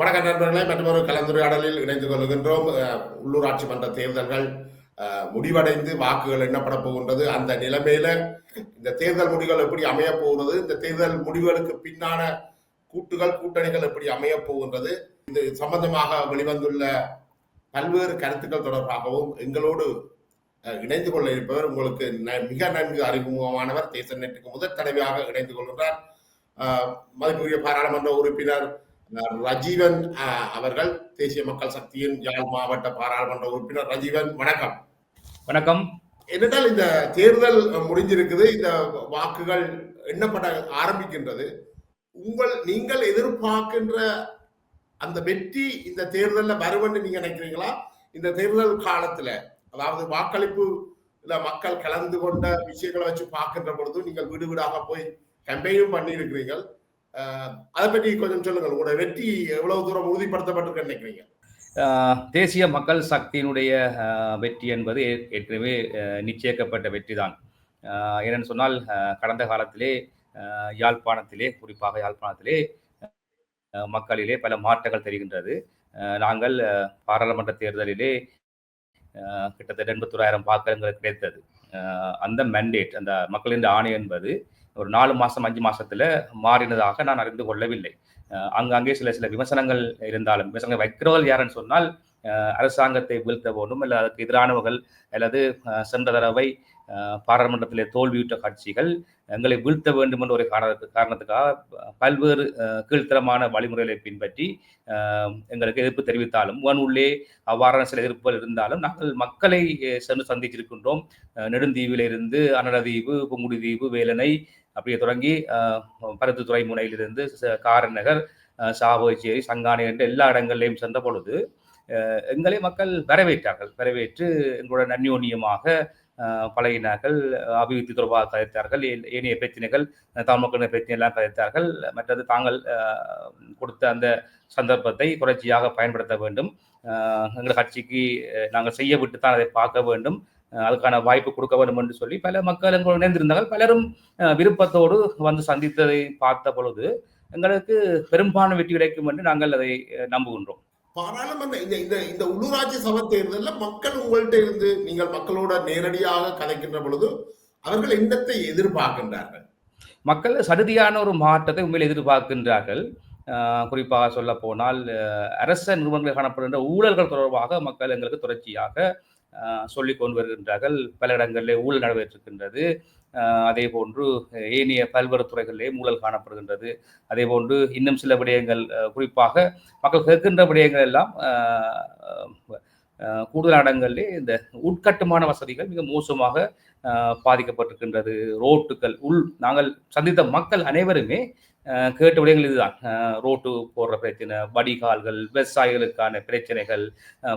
வணக்கம் நண்பர்களே, மற்றொரு கலந்துரையாடலில் இணைந்து கொள்கின்றோம். உள்ளூராட்சி மன்ற தேர்தல்கள் முடிவடைந்து வாக்குகள் எண்ணப்பட போகின்றது. அந்த நிலைமையில இந்த தேர்தல் முடிவுகள் எப்படி அமைய போகிறது, இந்த தேர்தல் முடிவுகளுக்கு பின்னான கூட்டணிகள் எப்படி அமைய போகின்றது, இது சம்பந்தமாக வெளிவந்துள்ள பல்வேறு கருத்துக்கள் தொடர்பாகவும் எங்களோடு இணைந்து கொள்ள இருப்பவர் உங்களுக்கு மிக நன்கு அறிமுகமானவர். தேச நெட்டுக்கு முதல் தடவையாக இணைந்து கொள்கின்றார் மதிப்புரிய பாராளுமன்ற உறுப்பினர் ரஜீவன் அவர்கள், தேசிய மக்கள் சக்தியின் யாழ் மாவட்ட பாராளுமன்ற உறுப்பினர். ரஜீவன், வணக்கம். வணக்கம். என்னென்றால் இந்த தேர்தல் முடிஞ்சிருக்குது, இந்த வாக்குகள் எண்ணப்பட ஆரம்பிக்கின்றது. நீங்கள் எதிர்பார்க்கின்ற அந்த வெற்றி இந்த தேர்தலில் வரும் நீங்க நினைக்கிறீங்களா? இந்த தேர்தல் காலத்துல, அதாவது வாக்களிப்பு மக்கள் கலந்து கொண்ட விஷயங்களை வச்சு பார்க்கின்ற பொழுது நீங்கள் வீடு வீடாக போய் கம்பெயினும் பண்ணி இருக்கிறீர்கள். அதை பற்றி கொஞ்சம் சொல்லுங்கள். உங்களோட வெற்றி எவ்வளவு தூரம் உறுதிப்படுத்தப்பட்டிருக்கு நினைக்கிறீங்க? தேசிய மக்கள் சக்தியினுடைய வெற்றி என்பது ஏற்கனவே நிச்சயிக்கப்பட்ட வெற்றி தான். ஏனென்று சொன்னால், கடந்த காலத்திலே யாழ்ப்பாணத்திலே, குறிப்பாக யாழ்ப்பாணத்திலே மக்களிலே பல மாற்றங்கள் தெரிகின்றது. நாங்கள் பாராளுமன்ற தேர்தலிலே கிட்டத்தட்ட 81,000 வாக்குகள் கிடைத்தது. அந்த மேண்டேட், அந்த மக்களின் ஆணை என்பது ஒரு 4 மாதம் 5 மாதத்துல மாறினதாக நான் அறிந்து கொள்ளவில்லை. அங்கே சில விமர்சனங்கள் இருந்தாலும், விமர்சனங்கள் வைக்கிறவர்கள் யாருன்னு சொன்னால், அரசாங்கத்தை வீழ்த்த வேண்டும் அல்லது அதற்கு எதிரானவர்கள் அல்லது சென்ற தடவை பாராளுமன்றத்திலே தோல்வியுற்ற கட்சிகள் எங்களை வீழ்த்த வேண்டும் என்ற ஒரு காரணத்துக்காக பல்வேறு கீழ்த்தரமான வழிமுறைகளை பின்பற்றி எங்களுக்கு எதிர்ப்பு தெரிவித்தாலும், உள்ளே அவ்வாறான சில எதிர்ப்புகள் இருந்தாலும், நாங்கள் மக்களை சென்று சந்திச்சிருக்கின்றோம். நெடுந்தீவிலிருந்து அனடதீவு, புங்குடுதீவு, வேலனை அப்படியே தொடங்கி பருத்தித்துறை முனையிலிருந்து காரநகர், சாவகச்சேரி, சங்கானை என்ற எல்லா இடங்களிலையும் சென்ற பொழுது எங்களை மக்கள் வரவேற்று எங்களோட நன்யோன்யமாக பழகினார்கள். அபிவிருத்தி தொடர்பாக கதைத்தார்கள். ஏனைய பிரச்சனைகள், தமிழ் மக்களின் பிரச்சனை எல்லாம் கதைத்தார்கள். மற்றது தாங்கள் கொடுத்த அந்த சந்தர்ப்பத்தை தொடர்ச்சியாக பயன்படுத்த வேண்டும், எங்கள் கட்சிக்கு நாங்கள் செய்ய விட்டு தான் அதை பார்க்க வேண்டும், அதுக்கான வாய்ப்பு கொடுக்க வேண்டும் என்று சொல்லி பல மக்கள் எங்களோடு இணைந்திருந்தார்கள். பலரும் விருப்பத்தோடு வந்து சந்தித்ததை பார்த்த பொழுது எங்களுக்கு பெரும்பான்மை வெற்றி கிடைக்கும் என்று நாங்கள் அதை நம்புகின்றோம். பாராளுமன்ற இந்த உள்ளூராட்சி சபை தேர்தலில் மக்கள் உங்கள்கிட்ட இருந்து நீங்கள் மக்களோட நேரடியாக கதைக்கின்ற பொழுது அவர்கள் என்னத்தை எதிர்பார்க்கின்றார்கள்? மக்கள் சடுதியான ஒரு மாற்றத்தை உண்மையில் எதிர்பார்க்கின்றார்கள். குறிப்பாக சொல்ல போனால், அரச நிறுவனங்களில் காணப்படுகின்ற ஊழல்கள் தொடர்பாக மக்கள் எங்களுக்கு தொடர்ச்சியாக சொல்லிக் கொண்டு வருகின்றார்கள். பல இடங்களிலே ஊழல் நடைபெற்றிருக்கின்றது. அதே போன்று ஏனைய பல்வேறு துறைகளிலே ஊழல் காணப்படுகின்றது. அதே போன்று இன்னும் சில விடயங்கள், குறிப்பாக மக்கள் கேட்கின்ற விடயங்கள் எல்லாம் கூடுதல் இடங்களிலே இந்த உட்கட்டுமான வசதிகள் மிக மோசமாக பாதிக்கப்பட்டிருக்கின்றது. ரோட்டுகள், நாங்கள் சந்தித்த மக்கள் அனைவருமே கேட்ட விடயங்கள் இதுதான். ரோட்டு போடுற பிரச்சனை, வடிகால்கள், விவசாயிகளுக்கான பிரச்சனைகள்,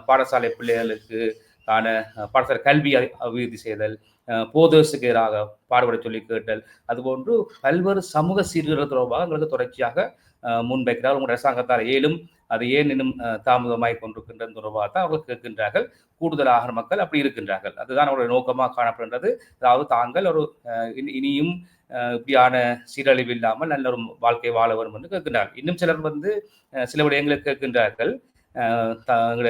பாடசாலை பிள்ளைகளுக்கு பாடசாலை கல்வி அபிவிருத்தி செய்தல், போதர்ஸுக்கு எதிராக பாடுபட சொல்லி கேட்டல், அதுபோன்று பல்வேறு சமூக சீர்கேடுகள் தொடர்பாக எங்களுக்கு தொடர்ச்சியாக முன்வைக்கிறார். உங்கள் அரசாங்கத்தால் ஏலும் அது ஏன் இன்னும் தாமதமாய் கொண்டிருக்கின்றது தொடர்பாக தான் அவர்கள் கேட்கின்றார்கள். கூடுதலாக மக்கள் அப்படி இருக்கின்றார்கள். அதுதான் அவருடைய நோக்கமாக காணப்படுகின்றது. அதாவது தாங்கள் ஒரு இனியும் இப்படியான சீரழிவு இல்லாமல் நல்ல ஒரு வாழ்க்கை வாழ வேண்டும் என்று கேட்கின்றார்கள். இன்னும் சிலர் வந்து சில விடயங்களை கேட்கின்றார்கள்.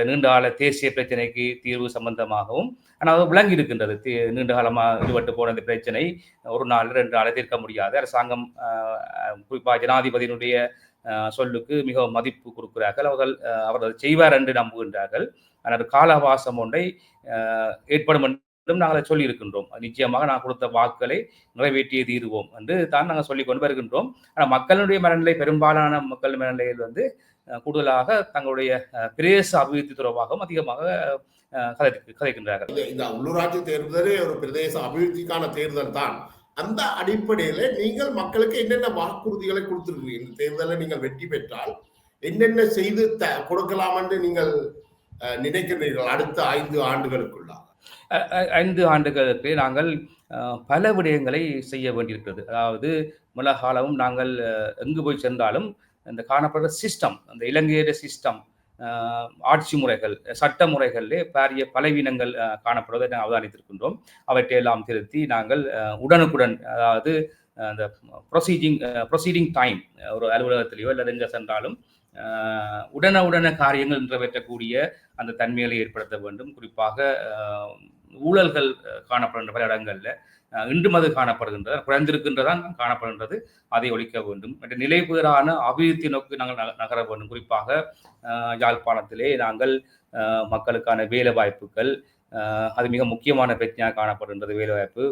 நீண்ட கால தேசிய பிரச்சனைக்கு தீர்வு சம்பந்தமாகவும், ஆனால் அது விளங்கி இருக்கின்றது. நீண்ட காலமாக ஈடுபட்டு போன இந்த பிரச்சனை ஒரு நாள் 2 நாளை தீர்க்க முடியாது. அரசாங்கம் குறிப்பாக ஜனாதிபதியினுடைய சொல்லுக்கு மிகவும் மதிப்பு கொடுக்கிறார்கள். அவர்கள் செய்வார் என்று நம்புகின்றார்கள். ஆனால் கால அவகாசம் ஒன்றை ஏற்படும் என்றும் நாங்கள் சொல்லி இருக்கின்றோம். நிச்சயமாக நான் கொடுத்த வாக்குகளை நிறைவேற்றிய தீர்வோம் என்று தான் நாங்கள் சொல்லிக் கொண்டு வருகின்றோம். ஆனால் மக்களுடைய மனநிலை, பெரும்பாலான மக்கள் மனநிலையில் வந்து கூடுதலாக தங்களுடைய பிரதேச அபிவிருத்தி தொடர்பாகவும் அதிகமாக கதைக்கின்றார்கள். இந்த உள்ளூராட்சி தேர்தலே ஒரு பிரதேச அபிவிருத்திக்கான தேர்தல் தான். அந்த அடிப்படையில நீங்கள் மக்களுக்கு என்னென்ன வாக்குறுதிகளை கொடுத்திருக்கீங்க? இந்த தேர்தலில் நீங்கள் வெற்றி பெற்றால் என்னென்ன செய்து கொடுக்கலாம் என்று நீங்கள் நினைக்கிறீர்கள் அடுத்த 5 ஆண்டுகளுக்குள்ள? 5 ஆண்டுகளுக்கு நாங்கள் பல விடயங்களை செய்ய வேண்டியிருக்கிறது. அதாவது காலமும் நாங்கள் எங்கு போய் சென்றாலும் இந்த காணப்படுற சிஸ்டம், அந்த இலங்கைய சிஸ்டம், ஆட்சி முறைகள், சட்ட முறைகளிலே பாரிய பலவீனங்கள் காணப்படுவதை நாங்கள் அவதானித்திருக்கின்றோம். அவற்றையெல்லாம் திருத்தி நாங்கள் உடனுக்குடன், அதாவது அந்த ப்ரொசீடிங் டைம், ஒரு அலுவலகத்திலேயோ அல்லது எங்கே சென்றாலும் உடனுடன காரியங்கள் நிறைவேற்றக்கூடிய அந்த தன்மைகளை ஏற்படுத்த வேண்டும். குறிப்பாக ஊழல்கள் காணப்படுகின்ற பல இடங்களில் இன்றும் அது காணப்படுகின்றது, குறைந்திருக்கின்றதான் காணப்படுகின்றது. அதை ஒழிக்க வேண்டும். மற்ற நிலைபெறான அபிவிருத்தி நோக்கி நாங்கள் நகர வேண்டும். குறிப்பாக யாழ்ப்பாணத்திலே நாங்கள் மக்களுக்கான வேலை வாய்ப்புகள், அது மிக முக்கியமான பிரச்சனையாக காணப்படுகின்றது. வேலைவாய்ப்பு,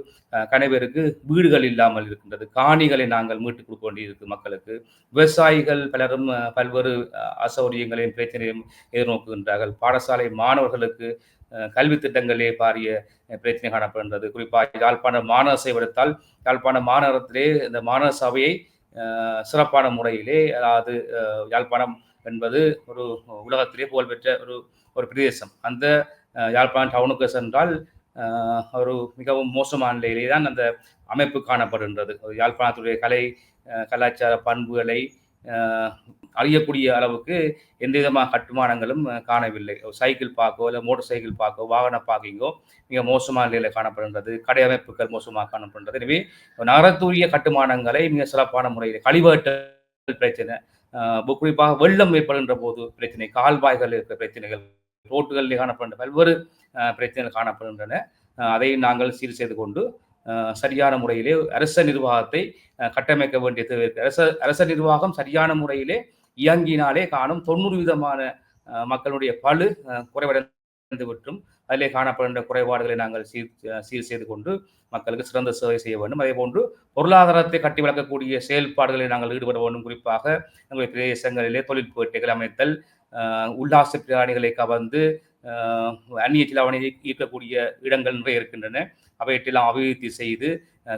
கணவருக்கு வீடுகள் இல்லாமல் இருக்கின்றது. காணிகளை நாங்கள் மீட்டுக் கொடுக்க வேண்டியிருக்கு மக்களுக்கு. விவசாயிகள் பலரும் பல்வேறு அசௌகரியங்களையும் பிரச்சனையும் எதிர்நோக்குகின்றார்கள். பாடசாலை மாணவர்களுக்கு கல்வி திட்டங்களே பாரிய பிரச்சனை காணப்படுகின்றது. குறிப்பாக யாழ்ப்பாண மாநகர சபை எடுத்தால், யாழ்ப்பாண மாநகரத்திலே இந்த மாநகர சபையை சிறப்பான முறையிலே, அதாவது யாழ்ப்பாணம் என்பது ஒரு உலகத்திலே புகழ்பெற்ற ஒரு பிரதேசம். அந்த யாழ்ப்பாணம் டவுனுக்கு சென்றால் ஒரு மிகவும் மோசமான நிலையிலே தான் அந்த அமைப்பு காணப்படுகின்றது. யாழ்ப்பாணத்துடைய கலாச்சார பண்புகளை அறியக்கூடிய அளவுக்கு எந்த விதமான கட்டுமானங்களும் காணவில்லை. சைக்கிள் பார்க்கோ இல்லை மோட்டார் சைக்கிள் பார்க்கோ வாகன பார்க்கிங்கோ மிக மோசமான நிலையில் காணப்படுகின்றது. கடை அமைப்புகள் மோசமாக காணப்படுகின்றது. எனவே நகரத்துரிய கட்டுமானங்களை மிக சிறப்பான முறையில், கழிவகற்றல் பிரச்சனை, குறிப்பாக வெள்ளம் ஏற்படுகின்ற போது பிரச்சனை, கால்வாய்கள் இருக்கிற பிரச்சனைகள், ரோட்டுகளில் காணப்படுகின்ற பல்வேறு பிரச்சனைகள் காணப்படுகின்றன. அதை நாங்கள் சீர் செய்து கொண்டு சரியான முறையிலே அரச நிர்வாகத்தை கட்டமைக்க வேண்டிய தேவை இருக்கு. அரச நிர்வாகம் சரியான முறையிலே இயங்கினாலே காணும் 90% மக்களுடைய பளு குறைவடைந்து விட்டும். அதிலே காணப்படுகின்ற குறைபாடுகளை நாங்கள் சீர் செய்து கொண்டு மக்களுக்கு சிறந்த சேவை செய்ய வேண்டும். அதே போன்று பொருளாதாரத்தை கட்டி வளர்க்கக்கூடிய செயல்பாடுகளை நாங்கள் ஈடுபட வேண்டும். குறிப்பாக எங்களுடைய பிரதேசங்களிலே தொழிற்பேட்டைகள் அமைத்தல், உல்லாச பிரயாணிகளை கவர்ந்து அந்நிய செலாவணி ஈர்க்கக்கூடிய இடங்கள் நிறைய இருக்கின்றன. அவையெல்லாம் அபிவிருத்தி செய்து,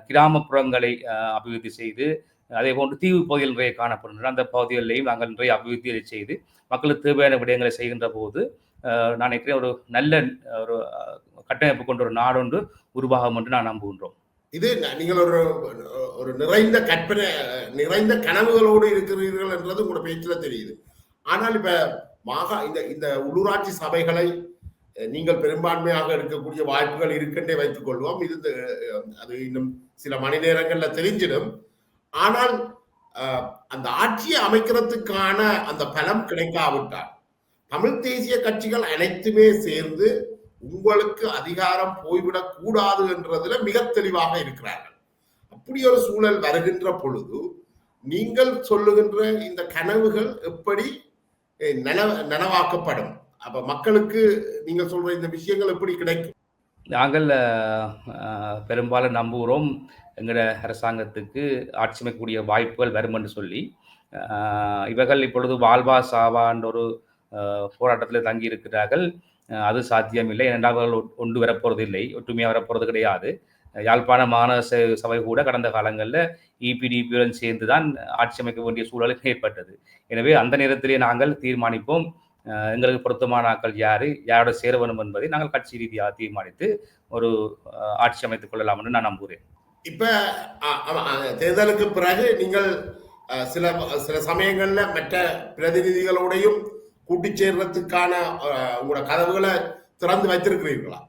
கிராமப்புறங்களை அபிவிருத்தி செய்து, அதே போன்று தீவு பகுதிகள் நிறைய காணப்படுகின்றன. அந்த பகுதிகளிலையும் நாங்கள் நிறைய அபிவிருத்திகளை செய்து மக்களுக்கு தேவையான விடயங்களை செய்கின்ற போது நான் நினைக்கிறேன் ஒரு நல்ல ஒரு கட்டமைப்பு கொண்ட ஒரு நாடு ஒன்று உருவாகும் என்று நான் நம்புகின்றோம். இது நீங்கள் ஒரு நிறைந்த கற்பனை, நிறைந்த கனவுகளோடு இருக்கிறீர்கள் என்றது உங்களோட பேச்சில் தெரியுது. ஆனால் இப்ப இந்த உள்ளூராட்சி சபைகளை நீங்கள் பெரும்பான்மையாக எடுக்கக்கூடிய வாய்ப்புகள் இருக்கின்றே வைத்துக் கொள்வோம். இது அது இன்னும் சில மணி நேரங்கள்ல தெரிஞ்சிடும். ஆனால் அந்த ஆட்சியை அமைக்கிறதுக்கான அந்த பலம் கிடைக்காவிட்டால் தமிழ் தேசிய கட்சிகள் அனைத்துமே சேர்ந்து உங்களுக்கு அதிகாரம் போய்விடக் கூடாது என்றதுல மிக தெளிவாக இருக்கிறார்கள். அப்படி ஒரு சூழல் வருகின்ற பொழுது நீங்கள் சொல்லுகின்ற இந்த கனவுகள் எப்படி நனவாக்கப்படும்? அப்ப மக்களுக்கு நீங்க சொல்ற இந்த விஷயங்கள் எப்படி கிடைக்கும்? நாங்கள் பெரும்பாலும் நம்புகிறோம் எங்களோட அரசாங்கத்துக்கு ஆட்சி அமைக்கக்கூடிய வாய்ப்புகள் வரும் என்று சொல்லி. இவர்கள் இப்பொழுது வாழ்வா சாவான்ற ஒரு போராட்டத்தில் தங்கி இருக்கிறார்கள். அது சாத்தியமில்லை. ஏனென்றால் அவர்கள் ஒன்று வரப்போறதில்லை, ஒற்றுமையாக வரப்போறது கிடையாது. யாழ்ப்பாண மாநகர சபை கூட கடந்த காலங்களில் இபிடிபியுடன் சேர்ந்து தான் ஆட்சி அமைக்க வேண்டிய சூழல் ஏற்பட்டது. எனவே அந்த நேரத்திலே நாங்கள் தீர்மானிப்போம் எங்களுக்கு பொருத்தமான ஆட்கள் யாரோட சேர வேண்டும் என்பதை நாங்கள் கட்சி ரீதியாக தீர்மானித்து ஒரு ஆட்சி அமைத்துக் கொள்ளலாம் என்று நான் நம்புகிறேன். இப்ப தேர்தலுக்கு பிறகு நீங்கள் சில சமயங்கள்ல மற்ற பிரதிநிதிகளோடையும் கூட்டி சேர்றதுக்கான உங்களோட கதவுகளை திறந்து வைத்திருக்கிறீர்களா?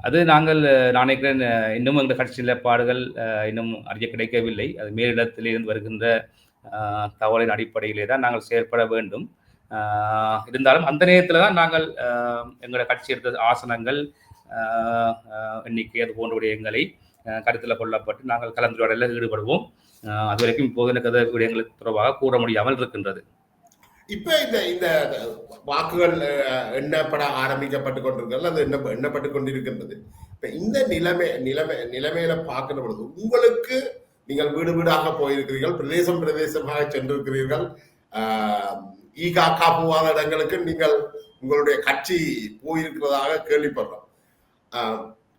அது நான் நினைக்கிறேன் இன்னும் எங்கள் கட்சி நிலைப்பாடுகள் இன்னும் அறிய கிடைக்கவில்லை. அது மேலிடத்திலிருந்து வருகின்ற தகவலின் அடிப்படையிலே தான் நாங்கள் செயல்பட வேண்டும். இருந்தாலும் அந்த நேரத்தில் தான் நாங்கள் எங்களோட கட்சி எடுத்த ஆசனங்கள் எண்ணிக்கை அது போன்ற விடயங்களை கருத்தில் கொள்ளப்பட்டு நாங்கள் கலந்துரையாடலில் ஈடுபடுவோம். அது வரைக்கும் இப்போது எனக்கு விடயங்களுக்கு தொடர்பாக கூற முடியாமல் இருக்கின்றது. இப்ப இந்த வாக்குகள் எண்ணப்பட ஆரம்பிக்கப்பட்டு கொண்டிருக்கிறது, அது எண்ணப்பட்டு கொண்டிருக்கின்றது. இப்ப இந்த நிலைமையில பார்க்கிற பொழுது உங்களுக்கு நீங்கள் வீடு வீடாக போயிருக்கிறீர்கள், பிரதேசமாக சென்றிருக்கிறீர்கள், ஈகாக்கா போகாத இடங்களுக்கு நீங்கள் உங்களுடைய கட்சி போயிருக்கிறதாக கேள்விப்படுறோம்.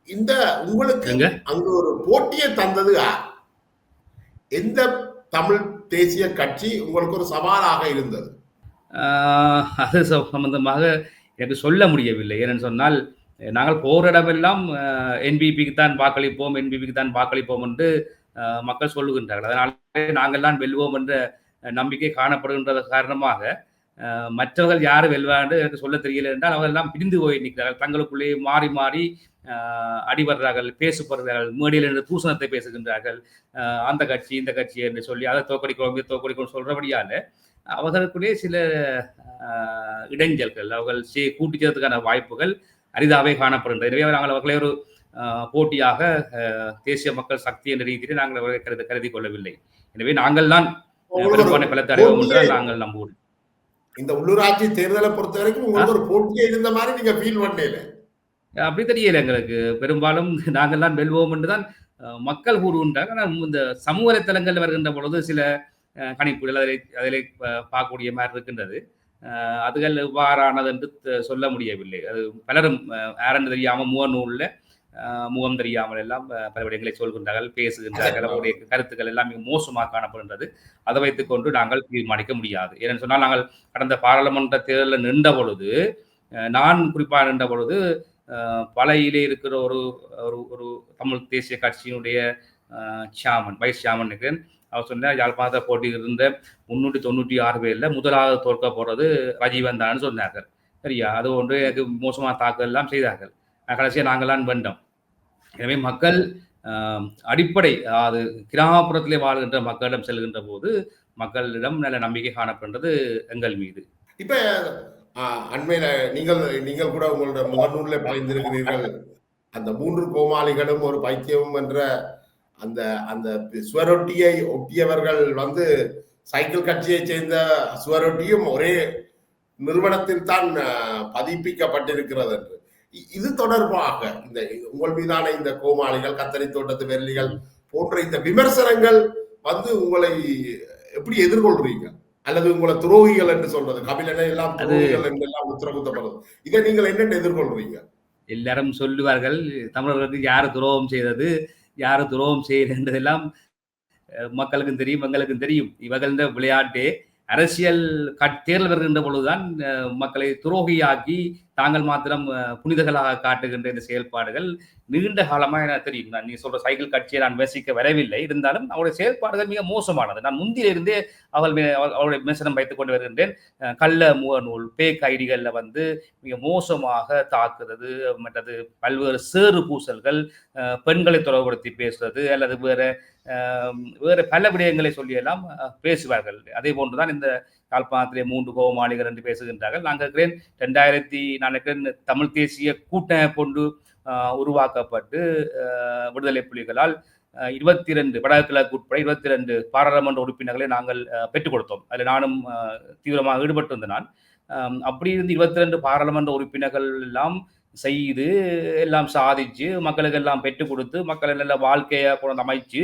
இந்த உங்களுக்கு அங்கு ஒரு போட்டியை தந்தது எந்த தமிழ் தேசிய கட்சி உங்களுக்கு ஒரு சவாலாக இருந்தது? அது சம்பந்தமாக எனக்கு சொல்ல முடியவில்லை. ஏனென்று சொன்னால் நாங்கள் போகிற இடமெல்லாம் என்பிபிக்கு தான் வாக்களிப்போம் என்று மக்கள் சொல்லுகின்றார்கள். அதனாலே நாங்கள் தான் வெல்வோம் என்ற நம்பிக்கை காணப்படுகின்றது காரணமாக மற்றவர்கள் யாரும் வெல்வாண்டு எனக்கு சொல்ல தெரியல என்றால் அவர்களெல்லாம் பிரிந்து போய் நிற்கிறார்கள். தங்களுக்குள்ளே மாறி மாறி அடிபடுறார்கள், பேசப்படுகிறார்கள், மேடையில் இருந்து தூசணத்தை பேசுகின்றார்கள். அந்த கட்சி இந்த கட்சி என்று சொல்லி அதை தோக்கடிக்கணும் சொல்றபடியால அவர்களுக்குள்ளே சில இடைஞ்சல்கள் அவர்கள் கூட்டிச் சேர்த்துக்கான வாய்ப்புகள் அரிதாகவே காணப்படுகின்றது. எனவே நாங்கள் அவர்களை ஒரு போட்டியாக தேசிய மக்கள் சக்தி என்ற ரீதியில் நாங்கள் அவர்களை கருதி கொள்ளவில்லை. எனவே நாங்கள் தான் பெரும்பான்மை பலத்தை அடைவோம் என்று நாங்கள் நம்புவோம். இந்த உள்ளூராட்சி தேர்தலை பொறுத்த வரைக்கும் உங்களுக்கு ஒரு போட்டியே இருந்த மாதிரி நீங்க ஃபீல் பண்ணல? அப்படி தெரியல எங்களுக்கு. பெரும்பாலும் நாங்கள் தான் வெல்வோம் என்று தான் மக்கள் கூறுகின்றார். ஆனால் இந்த சமூக வலைத்தளங்கள் வருகின்ற பொழுது சில கணிப்புகள் அதில் பார்க்கக்கூடிய மாதிரி இருக்கின்றது. அதுகள் எவ்வாறானது என்று சொல்ல முடியவில்லை. அது பலரும் யாரென்று தெரியாமல் முகநூலில் முகம் தெரியாமல் எல்லாம் பல விடயங்களை சொல்கின்றார்கள், பேசுகின்றார்கள். அவருடைய கருத்துக்கள் எல்லாம் மிக மோசமாக காணப்படுகின்றது. அதை வைத்துக் கொண்டு நாங்கள் தீர்மானிக்க முடியாது. ஏனென்று சொன்னால் நாங்கள் கடந்த பாராளுமன்ற தேர்தலில் நின்ற பொழுது, நான் குறிப்பாக நின்ற பொழுது பழையிலே இருக்கிற ஒரு ஒரு தமிழ் தேசிய கட்சியினுடைய சாமன் வைஸ் சாமன் நினைக்கிறேன், அவர் சொன்னார் யாழ்ப்பாணத்தை போட்டியில் இருந்த 396 பேரில் முதலாவது தோற்க போறது ரஜீவன் தான் சொன்னார்கள். சரியா, அது ஒன்று எனக்கு மோசமான தாக்கல் எல்லாம் செய்தார்கள். கடைசியாக நாங்கள்லாம் வென்றோம். எனவே மக்கள் அடிப்படை, அதாவது கிராமப்புறத்திலே வாழ்கின்ற மக்களிடம் செல்கின்ற போது மக்களிடம் நல்ல நம்பிக்கை காணப்படுறது எங்கள் மீது. இப்ப அண்மையில நீங்கள் கூட உங்களோட முகநூல்ல பயந்திருக்கிறீர்கள், அந்த 3 கோமாளிகளும் ஒரு பைத்தியமும் என்ற அந்த அந்த சுவரொட்டியை ஒட்டியவர்கள் சைக்கிள் கட்சியை சேர்ந்த சுவரொட்டியும் ஒரே நிறுவனத்தில் தான் பதிப்பிக்கப்பட்டிருக்கிறது என்று. இது தொடர்பாக இந்த உங்கள் மீதான இந்த கோமாளிகள், கத்தரி தோட்டத்து வெள்ளிகள் போன்ற இந்த விமர்சனங்கள் உங்களை எப்படி எதிர்கொள்றீங்க? அல்லது உங்களை துரோகிகள் என்று சொல்றது, கபிலனை எல்லாம் துரோகிகள் என்று எல்லாம் உத்தரவுத்தப்படுறது, இதை நீங்கள் என்னென்ன எதிர்கொள்றீங்க? எல்லாரும் சொல்லுவார்கள் தமிழர்களுக்கு யாரு துரோகம் செய்தது, யாரு துரோகம் செய்யறதெல்லாம் மக்களுக்கும் தெரியும், எங்களுக்கும் தெரியும். இவர்கள் விளையாட்டே அரசியல் தேர்தல் வருகின்ற பொழுதுதான் மக்களை துரோகியாக்கி தாங்கள் மாத்திரம் புனிதர்களாக காட்டுகின்ற இந்த செயல்பாடுகள் நீண்ட காலமாக எனக்கு தெரியும். நீ சொல்ற சைக்கிள் கட்சியை நான் விமர்சிக்க வரவில்லை, இருந்தாலும் அவருடைய செயல்பாடுகள் மிக மோசமானது. நான் முந்திலிருந்தே அவருடைய விமர்சனம் வைத்துக் கொண்டு வருகின்றேன். கள்ள முகநூல் பேக் ஐடிகளில் மிக மோசமாக தாக்குறது, மற்றது பல்வேறு சேறு பூசல்கள், பெண்களை தொடர்புபடுத்தி பேசுறது, அல்லது வேற பல விடயங்களை சொல்லியெல்லாம் பேசுவார்கள். அதே போன்றுதான் இந்த யாழ்ப்பாணத்திலே 3 கோமாளிகள் என்று பேசுகின்றார்கள். நாங்கள் 2000 தமிழ் தேசிய கூட்டமைப்பு உருவாக்கப்பட்டு விடுதலை புலிகளால் 22 வடகிழக்கு உட்பட 22 பாராளுமன்ற உறுப்பினர்களை நாங்கள் பெற்றுக் கொடுத்தோம். அதில் நானும் தீவிரமாக ஈடுபட்டிருந்த நான். அப்படி இருந்து 22 பாராளுமன்ற உறுப்பினர்கள் எல்லாம் செய்து எல்லாம் சாதிச்சு மக்களுக்கு எல்லாம் பெற்றுக் கொடுத்து மக்களை நல்ல வாழ்க்கையை கொண்டு அமைச்சு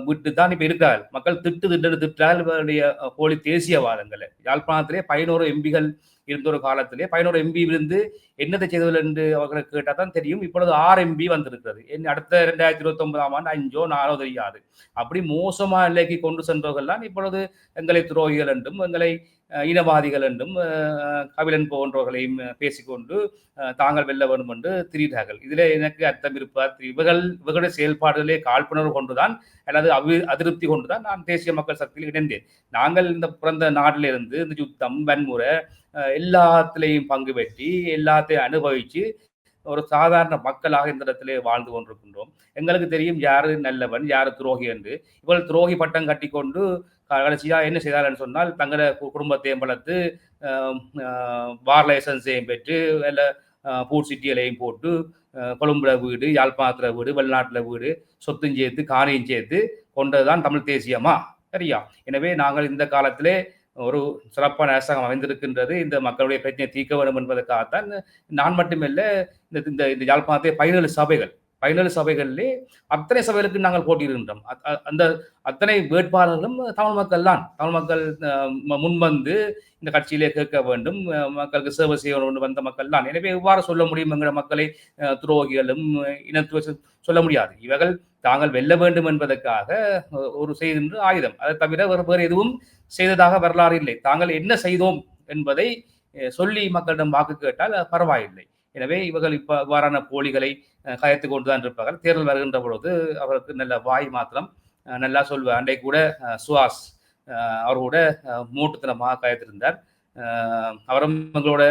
விட்டு தான் இப்ப இருக்கிறார்கள். மக்கள் திட்டுறால் இவருடைய போலி தேசியவாதங்களை. யாழ்ப்பாணத்திலே 11 எம்பிகள் இருந்த ஒரு காலத்திலே 11 எம்பி இருந்து என்னத்தை செய்தவர்கள் என்று அவர்களுக்கு கேட்டால் தான் தெரியும். இப்பொழுது 6 எம்பி வந்திருக்கிறது. அடுத்த 2029ஆம் ஆண்டு 5ஓ 4ஓ தெரியாது. அப்படி மோசமா நிலைக்கு கொண்டு சென்றவர்கள் தான் இப்பொழுது எங்களை துரோகிகள் என்றும் எங்களை இனவாதிகள் என்றும் கபிலன் போன்றவர்களையும் பேசிக்கொண்டு தாங்கள் வெல்ல வேண்டும் என்று திரிகிறார்கள். இதில் எனக்கு அர்த்தம் இருப்பது, இவர்களுடைய செயல்பாடுகளே காழ்ப்புணர்வு கொண்டுதான் அல்லது அதிருப்தி கொண்டுதான் நான் தேசிய மக்கள் சக்தியில் இணைந்தேன். நாங்கள் இந்த பிறந்த நாட்டிலிருந்து இந்த யுத்தம், வன்முறை எல்லாத்திலையும் பங்கு பெற்றி எல்லாத்தையும் அனுபவிச்சு ஒரு சாதாரண மக்களாக இந்த இடத்திலே வாழ்ந்து கொண்டிருக்கின்றோம். எங்களுக்கு தெரியும் யாரு நல்லவன் யாரு துரோகி என்று. இவள் துரோகி பட்டம் கட்டி கொண்டு கடைசியா என்ன செய்தார்கள் சொன்னால், தங்களை குடும்பத்தையும் வளர்த்து பார் லைசன்ஸையும் பெற்று இல்லை பூட் சிட்டிகளையும் போட்டு கொழும்புல வீடு, யாழ்ப்பாணத்துல வீடு, வெளிநாட்டுல வீடு, சொத்தும் சேர்த்து காணியும் சேர்த்து கொண்டதுதான் தமிழ் தேசியமா? சரியா? எனவே நாங்கள் இந்த காலத்திலே ஒரு சிறப்பான அரசாங்கம் அமைந்திருக்கின்றது, இந்த மக்களுடைய பிரச்சனையை தீர்க்க வேண்டும் என்பதற்காகத்தான். நான் மட்டுமில்ல, இந்த யாழ்ப்பாணத்தை 17 சபைகளிலே அத்தனை சபைகளுக்கு நாங்கள் போட்டியிடுகின்றோம். அந்த அத்தனை வேட்பாளர்களும் தமிழ் மக்கள் தான். தமிழ் மக்கள் முன்வந்து இந்த கட்சியிலே கேட்க வேண்டும், மக்களுக்கு சேவை செய்ய வேண்டும் வந்த மக்கள் தான். எனவே எவ்வாறு சொல்ல முடியும் என்கிற மக்களை துரோகிகளும் இனத்துவ சொல்ல முடியாது. இவர்கள் தாங்கள் வெல்ல வேண்டும் என்பதற்காக ஒரு செய்கின்ற ஆயுதம். அதை தவிர வேறு எதுவும் செய்ததாக வரலாறு இல்லை. தாங்கள் என்ன செய்தோம் என்பதை சொல்லி மக்களிடம் வாக்கு கேட்டால் பரவாயில்லை. எனவே இவர்கள் இவ்வாறான போலிகளை கயத்து கொண்டுதான் இருப்பார்கள். தேர்தல் வருகின்ற பொழுது அவருக்கு நல்ல வாய் மாத்திரம் நல்லா சொல்வார். அன்றைக்கு கூட சுஹாஸ் அவர் கூட மூட்டுத்தனமாக கயத்திருந்தார். அவரும் எங்களோட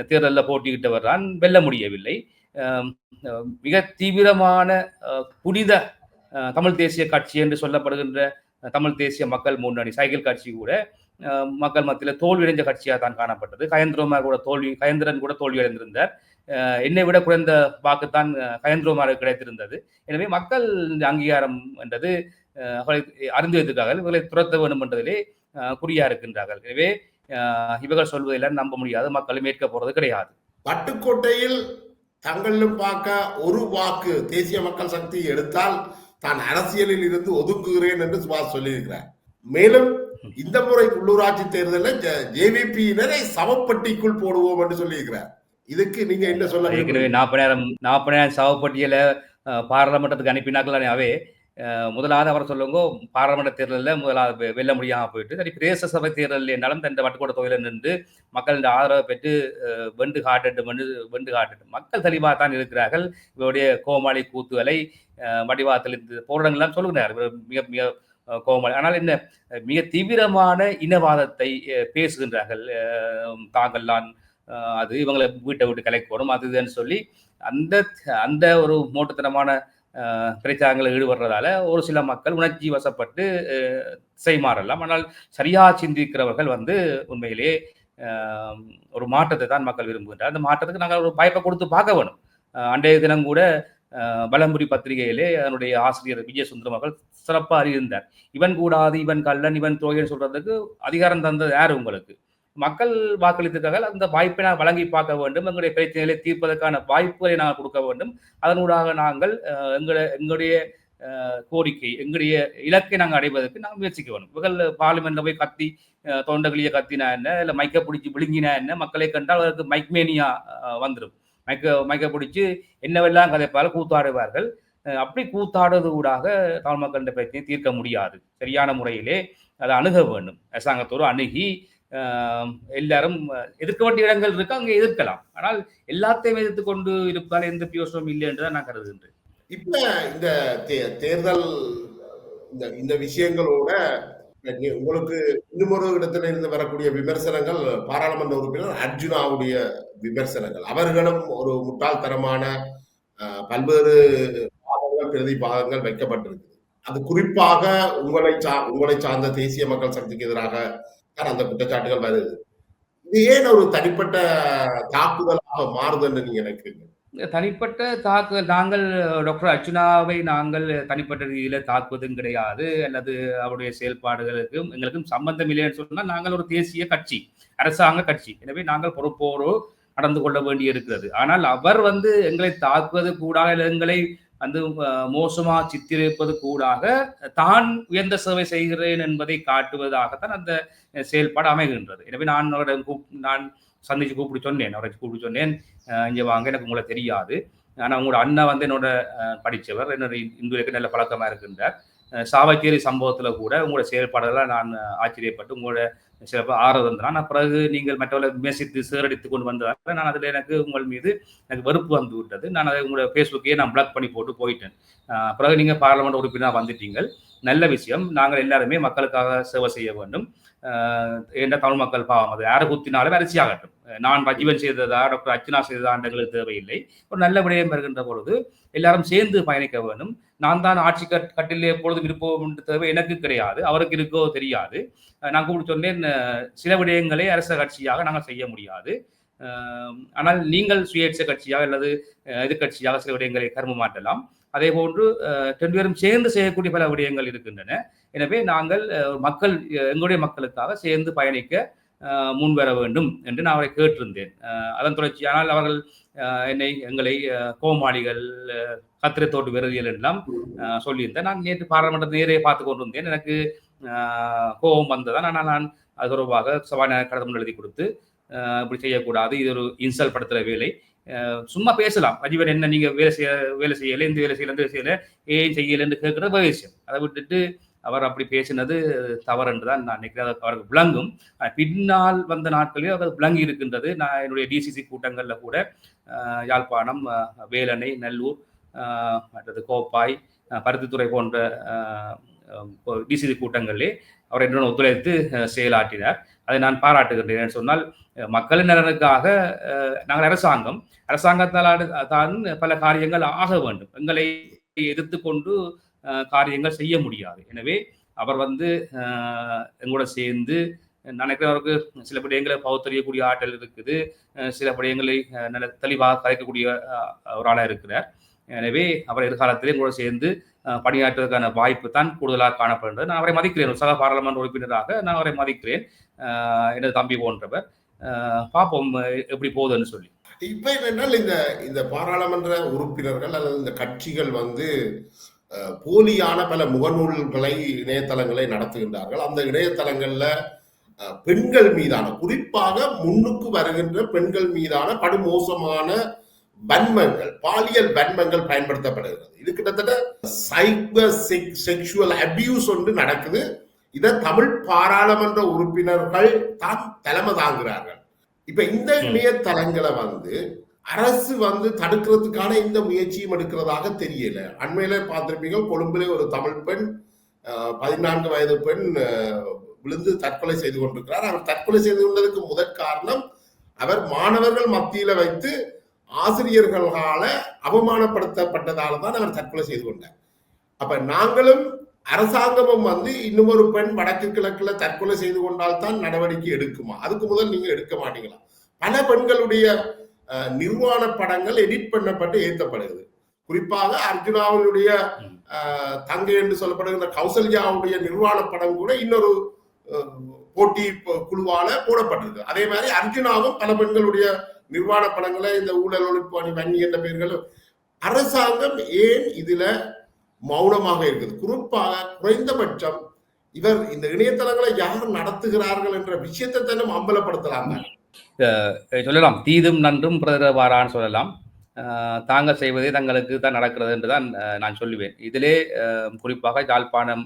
தேர்தலில் போட்டியிட்டவர் தான், வெல்ல முடியவில்லை. மிக தீவிரமான புனித தமிழ் தேசிய கட்சி என்று சொல்லப்படுகின்ற தமிழ் தேசிய மக்கள் முன்னணி சைக்கிள் கட்சி கூட மக்கள் மத்தியில் தோல்வியடைஞ்ச கட்சியாக தான் காணப்பட்டது. கயந்திரன் கூட தோல்வியடைந்திருந்தார். என்னை விட குறைந்த வாக்குத்தான் கயந்திரமாருக்கு கிடைத்திருந்தது. எனவே மக்கள் இந்த அங்கீகாரம் என்றது அவர்களை அறிந்து வைத்திருக்கிறார்கள். இவர்களை துரத்த வேண்டும் என்றதிலே குறியா இருக்கின்றார்கள். எனவே இவர்கள் சொல்வதெல்லாம் நம்ப முடியாது, மக்களும் ஏற்க போறது கிடையாது. பட்டுக்கோட்டையில் தங்களிலும் பார்க்க ஒரு வாக்கு தேசிய மக்கள் சக்தி எடுத்தால் தான் அரசியலில் இருந்து ஒதுக்குகிறேன் என்று சுபாஷ் சொல்லியிருக்கிறார். மேலும் இந்த முறை உள்ளூராட்சி தேர்தலில் ஜேவிபியினரை சவப்பட்டிக்குள் போடுவோம் என்று சொல்லியிருக்கிறார். இதுக்கு நீங்க என்ன சொல்ல? ஏற்கனவே 40,000 சவப்பட்டியலை பாராளுமன்றத்துக்கு அனுப்பினாக்கலானே அவே முதலாவது அவர் சொல்லுங்க பாராளுமன்ற தேர்தலில் முதலாவது வெல்ல முடியாமல் போயிட்டு சரி பிரதேச சபை தேர்தலில் என்றாலும் தன் வட்டுக்கோட்டை தொகையில் நின்று மக்களின் ஆதரவை பெற்று வெண்டு காட்டட்டும் மக்கள் தெளிவாக தான் இருக்கிறார்கள். இவருடைய கோமாளி கூத்துகளை வடிவாத்தில் இந்த போராட்டங்கள்லாம் சொல்லுகிறார் மிக மிக கோமாளி. ஆனால் என்ன மிக தீவிரமான இனவாதத்தை பேசுகின்றார்கள். தாங்கள்லாம் அது இவங்களை வீட்டை விட்டு கலைக்கணும் அதுன்னு சொல்லி அந்த அந்த ஒரு மூட்டத்தனமான பிரச்சாரங்களில் ஈடுபடுறதால ஒரு சில மக்கள் உணர்ச்சி வசப்பட்டு செய்மாறலாம். ஆனால் சரியா சிந்திக்கிறவர்கள் உண்மையிலே ஒரு மாற்றத்தை தான் மக்கள் விரும்புகின்றார். அந்த மாற்றத்துக்கு நாங்கள் ஒரு வாய்ப்பை கொடுத்து பார்க்க வேணும். அன்றைய தினம் கூட பலம்புரி பத்திரிகையிலே அதனுடைய ஆசிரியர் விஜயசுந்தரம் அவர்கள் சிறப்பாக அறிந்தார். இவன் கூடாது, இவன் கல்லன், இவன் துரோகின்னு சொல்றதுக்கு அதிகாரம் தந்தது யார்? உங்களுக்கு மக்கள் வாக்களித்திருக்கார்கள். அந்த வாய்ப்பை நான் வழங்கி பார்க்க வேண்டும். எங்களுடைய பிரச்சனைகளை தீர்ப்பதற்கான வாய்ப்புகளை நாங்கள் கொடுக்க வேண்டும். அதனூடாக நாங்கள் எங்களுடைய கோரிக்கை, எங்களுடைய இலக்கை நாங்கள் அடைவதற்கு நாங்கள் முயற்சிக்க வேண்டும். இவர்கள் பார்லிமெண்ட்ல போய் கத்தி தொண்டகளிய கத்தினா என்ன, இல்லை மைக்கை பிடிச்சி விழுங்கினா என்ன, மக்களை கண்டால் அதற்கு மைக்மேனியா வந்துடும். மைக்க பிடிச்சி என்னவெல்லாம் கதைப்பால் கூத்தாடுவார்கள். அப்படி கூத்தாடுவது ஊடாக தமிழ் மக்களின் பிரச்சனையை தீர்க்க முடியாது. சரியான முறையிலே அதை அணுக வேண்டும். அரசாங்கத்தோடு அணுகி எல்லாரும் எதிர்க்க வேண்டிய இடங்கள் இருக்கு, அங்கே எதிர்க்கலாம். ஆனால் எல்லாத்தையும் எதிர்த்து கொண்டு இருப்பால் எந்த பிரயோசனமும் இல்லை என்றுதான் நான் கருதுகின்றேன். இப்ப இந்த தேர்தல் இந்த விஷயங்களோட உங்களுக்கு இன்னொரு இடத்துல இருந்து வரக்கூடிய விமர்சனங்கள் பாராளுமன்ற உறுப்பினர் அர்ஜுனாவுடைய விமர்சனங்கள். அவர்களும் ஒரு முட்டாள்தனமான பல்வேறு பிரதிபாகங்கள் வைக்கப்பட்டிருக்கு. அது குறிப்பாக உங்களை சார்ந்த தேசிய மக்கள் சக்திக்கு எதிராக அந்த குற்றச்சாட்டுகள் வருது. இது ஏன் ஒரு தனிப்பட்ட தாக்குதலாக மாறுது என்று நீங்க நினைக்கிறீங்க? தனிப்பட்ட தாக்குதல் நாங்கள் டாக்டர் அர்ச்சுனாவை நாங்கள் தனிப்பட்ட ரீதியில தாக்குவதும் கிடையாது, அல்லது அவருடைய செயல்பாடுகளுக்கும் எங்களுக்கும் சம்பந்தம் இல்லைன்னு சொன்னால் நாங்கள் ஒரு தேசிய கட்சி, அரசாங்க கட்சி. எனவே நாங்கள் பொறுப்போடு நடந்து கொள்ள வேண்டி இருக்கிறது. ஆனால் அவர் எங்களை தாக்குவது கூடாக, எங்களை மோசமா சித்தரிப்பது கூடாக தான் உயர்ந்த சேவை செய்கிறேன் என்பதை காட்டுவதாகத்தான் அந்த செயல்பாடு அமைகின்றது. எனவே நான் சந்திச்சு கூப்பிட்டு சொன்னேன் இங்கே வாங்க, எனக்கு உங்களை தெரியாது, ஆனால் உங்களோட அண்ணன் என்னோட படித்தவர், என்னோட இந்துக்கு நல்ல பழக்கமாக இருக்கின்றார். சாவச்சேரி சம்பவத்தில் கூட உங்களோட செயல்பாடுகளாக நான் ஆச்சரியப்பட்டு உங்களோட சில ஆர்வம் தான். நான் பிறகு நீங்கள் மற்றவர்களை விமர்சித்து சேரடித்து கொண்டு வந்ததால் நான் அதில் எனக்கு உங்கள் மீது எனக்கு வெறுப்பு வந்து விட்டது. நான் அதை உங்களோட ஃபேஸ்புக்கையே நான் பிளாக் பண்ணி போட்டு போயிட்டேன். பிறகு நீங்கள் பார்லமெண்ட் உறுப்பினராக வந்துட்டீங்கள், நல்ல விஷயம். நாங்கள் எல்லாருமே மக்களுக்காக சேவை செய்ய வேண்டும். என்ற தமிழ் மக்கள் பாவம், அது யாரை குத்தினாலும் அரிசி ஆகட்டும். நான் ரஜீவன் செய்ததா டாக்டர் அர்ச்சனா செய்ததா எங்களுக்கு தேவையில்லை. ஒரு நல்ல விடயம் வருகின்ற பொழுது எல்லாரும் சேர்ந்து பயணிக்க வேண்டும். நான் தான் ஆட்சி கட்டிலே எப்பொழுதும் இருப்போம் என்று தேவை எனக்கு கிடையாது, அவருக்கு இருக்கோ தெரியாது. நான் கூப்பிட்டு சொன்னேன், சில விடயங்களை அரச கட்சியாக நாங்கள் செய்ய முடியாது, ஆனால் நீங்கள் சுயேட்சை கட்சியாக அல்லது எதிர்கட்சியாக சில விடயங்களை கரும மாற்றலாம். அதே போன்று 2 பேரும் சேர்ந்து செய்யக்கூடிய பல விடயங்கள் இருக்கின்றன. எனவே நாங்கள் எங்களுடைய மக்களுக்காக சேர்ந்து பயணிக்க முன்வர வேண்டும் என்று நான் அவரை கேட்டிருந்தேன். அதன் தொடர்ச்சியானால் அவர்கள் எங்களை கோமாளிகள், கத்திரத்தோட்டு விரதியல் எல்லாம் சொல்லியிருந்தேன். நான் நேற்று பாராளுமன்றத்தை நேரே பார்த்து கொண்டிருந்தேன். எனக்கு கோபம் வந்ததான். ஆனால் நான் அது தொடர்பாக சபாநாயகர் கடிதம் எழுதி கொடுத்து இப்படி செய்யக்கூடாது, இது ஒரு இன்சல் படுத்துகிற வேலை, சும்மா பேசலாம், ரஜீவன் என்ன நீங்க வேலை செய்யலை, இந்த வேலை செய்யல, ஏன் செய்யலை என்று கேட்கிற விஷயம். அதை விட்டுட்டு அவர் அப்படி பேசினது தவறு என்றுதான் நான் நினைக்கிறேன். அவருக்கு விளங்கும், பின்னால் வந்த நாட்களில் அவர் விளங்கி இருக்கின்றது. நான் என்னுடைய டிசிசி கூட்டங்கள்ல கூட யாழ்ப்பாணம், வேலணை, நல்லூர், மற்றது கோப்பாய், பருத்தித்துறை போன்ற டிசிசி கூட்டங்களிலே அவர் என்னுடன் ஒத்துழைத்து செயலாற்றினார். அதை நான் பாராட்டுகின்றேன். சொன்னால் மக்களின் நலனுக்காக நாங்கள் அரசாங்கத்தால் தான் பல காரியங்கள் ஆக வேண்டும். எங்களை எதிர்த்து கொண்டு காரியங்கள் செய்ய முடியாது. எனவே அவர் எங்களோட சேர்ந்து நினைக்கிறேன் அவருக்கு சில விடயங்களை பகுத்தறியக்கூடிய ஆற்றல் இருக்குது, சில விடயங்களை நல்ல தெளிவாக கலைக்கக்கூடிய ஒரு ஆளாக இருக்கிறார். எனவே அவர் எதிர்காலத்திலே கூட சேர்ந்து பணியாற்றுவதற்கான வாய்ப்பு தான் கூடுதலாக காணப்படுகிறது. நான் அவரை மதிக்கிறேன், ஒரு சக பாராளுமன்ற உறுப்பினராக நான் அவரை மதிக்கிறேன். எனது தம்பி போன்றவர். பார்ப்போம் எப்படி போகுதுன்னு சொல்லி. இப்ப என்னென்னால் இந்த இந்த பாராளுமன்ற உறுப்பினர்கள் அல்லது இந்த கட்சிகள் போலியான பல முகநூல்களை இணையதளங்களை நடத்துகின்றார்கள். அந்த இணையதளங்கள்ல பெண்கள் மீதான, குறிப்பாக முன்னுக்கு வருகின்ற பெண்கள் மீதான படுமோசமான வன்மங்கள், பாலியல் வன்மங்கள் பயன்படுத்தப்படுகிறது. இது கிட்டத்தட்ட சைபர் செக்ஷுவல் அபியூஸ் ஒன்று நடக்குது. இதை தமிழ் பாராளுமன்ற உறுப்பினர்கள் தான் தலைமை தாங்குகிறார்கள். இப்ப இந்த இணையதளங்களை அரசு தடுக்கிறதுக்கான இந்த முயற்சியும் எடுக்கிறதாக தெரியல. அண்மையில பார்த்திருப்பீங்க, கொழும்புல ஒரு தமிழ் பெண், 14 வயது பெண் விழுந்து தற்கொலை செய்து கொண்டிருக்கிறார். அவர் தற்கொலை செய்து கொண்டதுக்கு முதற் காரணம், அவர் மாணவர்கள் மத்தியில வைத்து ஆசிரியர்களால அவமானப்படுத்தப்பட்டதால தான் அவர் தற்கொலை செய்து கொண்டார். அப்ப நாங்களும் அரசாங்கமும் இன்னும் ஒரு பெண் வடக்கு கிழக்குல தற்கொலை செய்து கொண்டால் தான் நடவடிக்கை எடுக்குமா? அதுக்கு முதல் நீங்க எடுக்க மாட்டீங்களா? பல பெண்களுடைய நிர்வாண படங்கள் எடிட் பண்ணப்பட்டு ஏற்றப்படுகிறது. குறிப்பாக அர்ஜுனாவுடைய தங்கை என்று சொல்லப்படுகிற கௌசல்யாவுடைய நிர்வாண படம் கூட இன்னொரு போட்டி குழுவால போடப்பட்டிருக்கு. அதே மாதிரி அர்ஜுனாவும் பல பெண்களுடைய நிர்வாண படங்களை இந்த ஊழல் ஒழிப்பு அணி வன்னி என்ற பெயர்கள். அரசாங்கம் ஏன் இதுல மௌனமாக இருக்குது? குறிப்பாக குறைந்தபட்சம் இவர் இந்த இணையதளங்களை யார் நடத்துகிறார்கள் என்ற விஷயத்தை தானே அம்பலப்படுத்தலாம். சொல்லலாம், தீதும் நன்றும் பிரதவாரான்னு சொல்லலாம். தாங்கள் செய்வதே தங்களுக்கு தான் நடக்கிறது என்று தான் நான் சொல்லுவேன். இதிலே குறிப்பாக யாழ்ப்பாணம்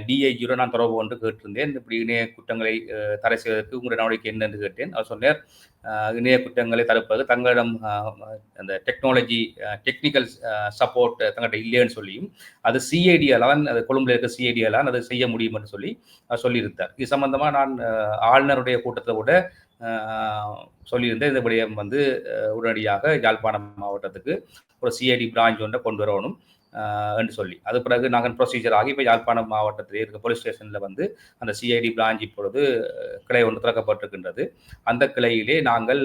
DIG நான் தொடர்பு கொண்டு கேட்டிருந்தேன். இப்படி இணைய குற்றங்களை தடை செய்வதற்கு உங்களுடைய நடவடிக்கை என்ன என்று கேட்டேன். அவர் சொன்னார், இணைய குற்றங்களை தடுப்பது தங்களிடம் அந்த டெக்னிக்கல் சப்போர்ட் தங்கள்கிட்ட இல்லைன்னு சொல்லியும், அது CIDயால் தான், அது கொழும்புல இருக்க CIDயால் தான் அதை செய்ய முடியும் என்று சொல்லியிருந்தார். இது சம்பந்தமாக நான் ஆளுநருடைய கூட்டத்தை கூட சொல்லியிருந்தேன். இந்த விடயம் உடனடியாக யாழ்ப்பாணம் மாவட்டத்துக்கு ஒரு CID பிரான்ச் ஒன்றை கொண்டு வரணும் என்று சொல்லி, அது பிறகு நாங்கள் ப்ரொசீஜர் ஆகி இப்போ யாழ்ப்பாணம் மாவட்டத்திலே இருக்க போலீஸ் ஸ்டேஷனில் அந்த CID பிரான்ச் இப்பொழுது கிளை ஒன்று திறக்கப்பட்டிருக்கின்றது. அந்த கிளையிலே நாங்கள்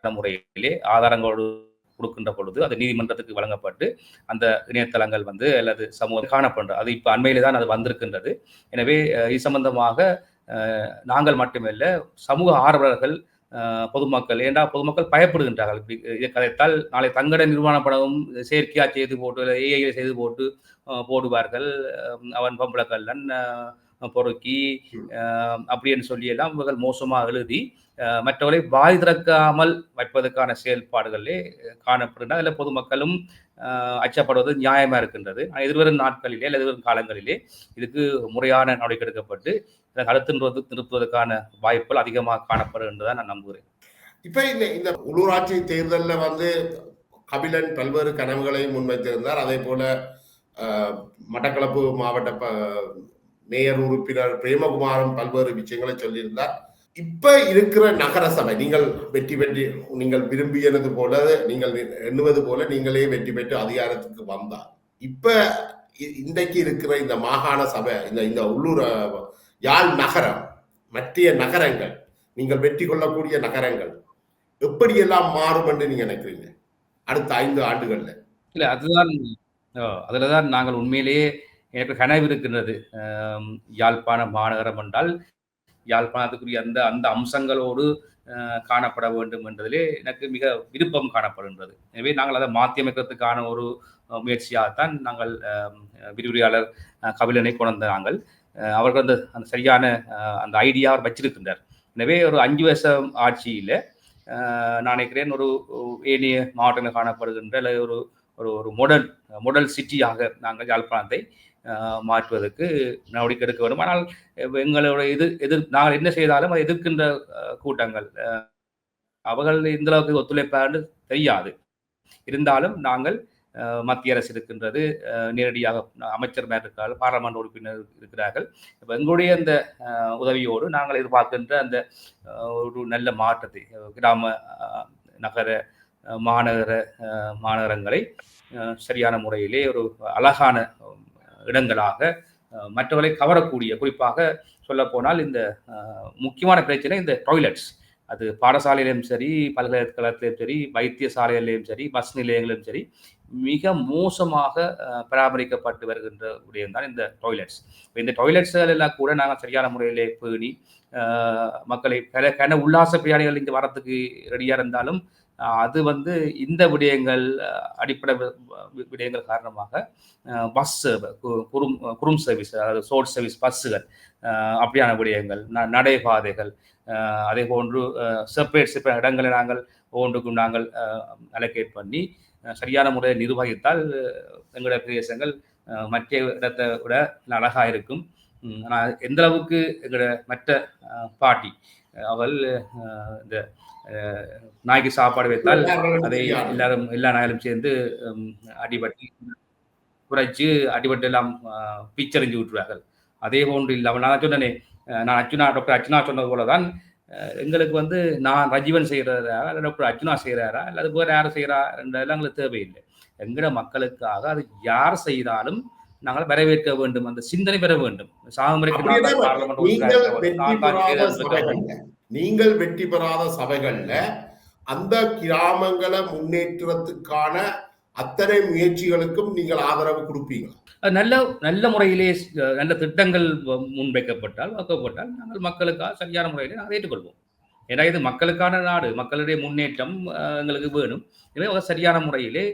முறையிலே ஆதாரங்களோடு கொடுக்கின்ற பொழுது அது நீதிமன்றத்துக்கு வழங்கப்பட்டு அந்த இணையதளங்கள் அல்லது சமூகம் காணப்படுறது. அது இப்போ அண்மையிலே தான் அது வந்திருக்கின்றது. எனவே இது சம்பந்தமாக நாங்கள் மட்டுமல்ல, சமூக ஆர்வலர்கள், பொதுமக்கள், ஏண்டா பொதுமக்கள் பயப்படுகின்றார்கள். இதை கதைத்தால் நாளை தங்கட நிர்வாணப்படவும் செயற்கையா செய்து போட்டு AI செய்து போட்டு போடுவார்கள். அவன் பொம்பளக்கல்லன் பொறுக்கி அப்படின்னு சொல்லி எல்லாம் இவர்கள் மோசமாக எழுதி மற்றவர்களை வாய் திறக்காமல் வைப்பதற்கான செயல்பாடுகளே காணப்படுகின்றன. அதில் பொதுமக்களும் அச்சப்படுவது நியாயமா இருக்கின்றது. எதிர்வரும் நாட்களிலே அல்லது எதிர்வரும் காலங்களிலே இதுக்கு முறையான நடவடிக்கை எடுக்கப்பட்டு இதை தடுத்து நிறுத்துவதற்கான வாய்ப்புகள் அதிகமாக காணப்படுகின்றதா நான் நம்புகிறேன். இப்ப இந்த உள்ளூராட்சி தேர்தலில் கபிலன் பல்வேறு கனவுகளை முன்வைத்திருந்தார். அதே போல மட்டக்களப்பு மாவட்ட மேயர் உறுப்பினர் பிரேமகுமாரும் பல்வேறு விஷயங்களை சொல்லியிருந்தார். இப்ப இருக்கிற நகர சபை, நீங்கள் வெற்றி பெற்று நீங்கள் விரும்பியது போல, நீங்கள் எண்ணுவது போல நீங்களே வெற்றி பெற்று அதிகாரத்துக்கு வந்தார். இப்ப இன்றைக்கு இருக்கிற இந்த மாகாண சபை, இந்த உள்ளூர் யாழ் நகரம், மற்ற நகரங்கள், நீங்கள் வெற்றி கொள்ளக்கூடிய நகரங்கள் எப்படியெல்லாம் மாறும் என்று நீங்க நினைக்கிறீங்க அடுத்த 5 ஆண்டுகள்ல? இல்ல, அதுலதான் நாங்கள் உண்மையிலேயே எனக்கு கனவு இருக்கின்றது. யாழ்ப்பாண மாநகரம் என்றால் யாழ்ப்பாணத்துக்குரிய அந்த அம்சங்களோடு காணப்பட வேண்டும் என்பதிலே எனக்கு மிக விருப்பம் காணப்படுகின்றது. எனவே நாங்கள் அதை மாற்றியமைக்கிறதுக்கான ஒரு முயற்சியாகத்தான் நாங்கள் விரிவுரையாளர் கபிலனை கொண்ட நாங்கள் அவர்கள் அந்த சரியான அந்த ஐடியா அவர் வச்சிருக்கின்றார். எனவே ஒரு 5 வருஷம் ஆட்சியில் நான் நினைக்கிறேன் ஒரு ஏனைய மாவட்டங்கள் காணப்படுகின்ற அல்லது ஒரு மாடல் சிட்டியாக நாங்கள் யாழ்ப்பாணத்தை மாற்றுவதற்கு நடவடிக்கை எடுக்க வேண்டும். ஆனால் எங்களோட நாங்கள் என்ன செய்தாலும் அதை எதிர்க்கின்ற கூட்டங்கள் அவர்கள் இந்த அளவுக்கு ஒத்துழைப்பான்னு தெரியாது. இருந்தாலும் நாங்கள் மத்திய அரசு இருக்கின்றது, நேரடியாக அமைச்சர் இருக்கிறார்கள், பாராளுமன்ற உறுப்பினர் இருக்கிறார்கள். இப்போ எங்களுடைய அந்த உதவியோடு நாங்கள் எதிர்பார்க்கின்ற அந்த ஒரு நல்ல மாற்றத்தை கிராம நகர மாநகரங்களை சரியான முறையிலே ஒரு அழகான இடங்களாக மற்றவர்களை கவரக்கூடிய, குறிப்பாக சொல்லப்போனால் இந்த முக்கியமான பிரச்சனை இந்த டாய்லெட்ஸ். அது பாடசாலையிலும் சரி, பல்கலைக்கழகத்திலும் சரி, வைத்தியசாலைகளிலும் சரி, பஸ் நிலையங்களிலும் சரி, மிக மோசமாக பராமரிக்கப்பட்டு வருகின்ற விடயம்தான் இந்த டாய்லெட்ஸ். இந்த டாய்லெட்ஸ்கள் எல்லாம் கூட நாங்கள் சரியான முறையிலே பேணி மக்களை பல உல்லாச பிரயாணிகள் இங்கே வரத்துக்கு ரெடியாக இருந்தாலும் அது இந்த விடயங்கள் அடிப்படை விடயங்கள் காரணமாக பஸ் குறும் சர்வீஸ், அதாவது ஷோர்ட் சர்வீஸ் பஸ்ஸுகள், அப்படியான விடயங்கள், நடைபாதைகள், அதே போன்று செப்பரேட் இடங்களை நாங்கள் ஒவ்வொன்றுக்கும் நாங்கள் அலோகேட் பண்ணி சரியான முறையில் நிர்வகித்தால் எங்களுடைய பிரதேசங்கள் மற்ற இடத்தை விட அழகாக இருக்கும். ஆனால் எந்த அளவுக்கு எங்களோட மற்ற பாட்டி அவள் இந்த நாய்க்கு சாப்பாடு வைத்தால் அதை எல்லா நாயிலும் சேர்ந்து அடிபட்டு குறைச்சி அடிபட்டு எல்லாம் பிச்சறிஞ்சு விட்டுருவார்கள். அதே போன்று இல்லாமல் நான் சொன்னேனே, டாக்டர் அர்ச்சனா சொன்னது போலதான் எங்களுக்கு நான் ரஜீவன் செய்கிறாரா இல்லை டாக்டர் அர்ச்சனா செய்கிறாரா அல்லது வேறு யாரும் செய்கிறா என்றதெல்லாம் எங்களுக்கு தேவையில்லை. எங்களோட மக்களுக்காக அது யார் செய்தாலும் நாங்கள் வரவேற்க வேண்டும், அந்த சிந்தனை பெற வேண்டும். நீங்கள் வெற்றி பெறாத சபைகள்ல அந்த கிராமங்களை முன்னேற்றத்துக்கான அத்தனை முயற்சிகளுக்கும் நீங்கள் ஆதரவு கொடுப்பீங்க? நல்ல நல்ல முறையிலே நல்ல திட்டங்கள் முன்வைக்கப்பட்டால் நாங்கள் மக்களுக்காக சரியான முறையிலே நாங்கள் ஏற்றுக்கொள்வோம். ஏன்னா இது மக்களுக்கான நாடு, மக்களுடைய முன்னேற்றம் எங்களுக்கு வேணும். எனவே சரியான முறையிலே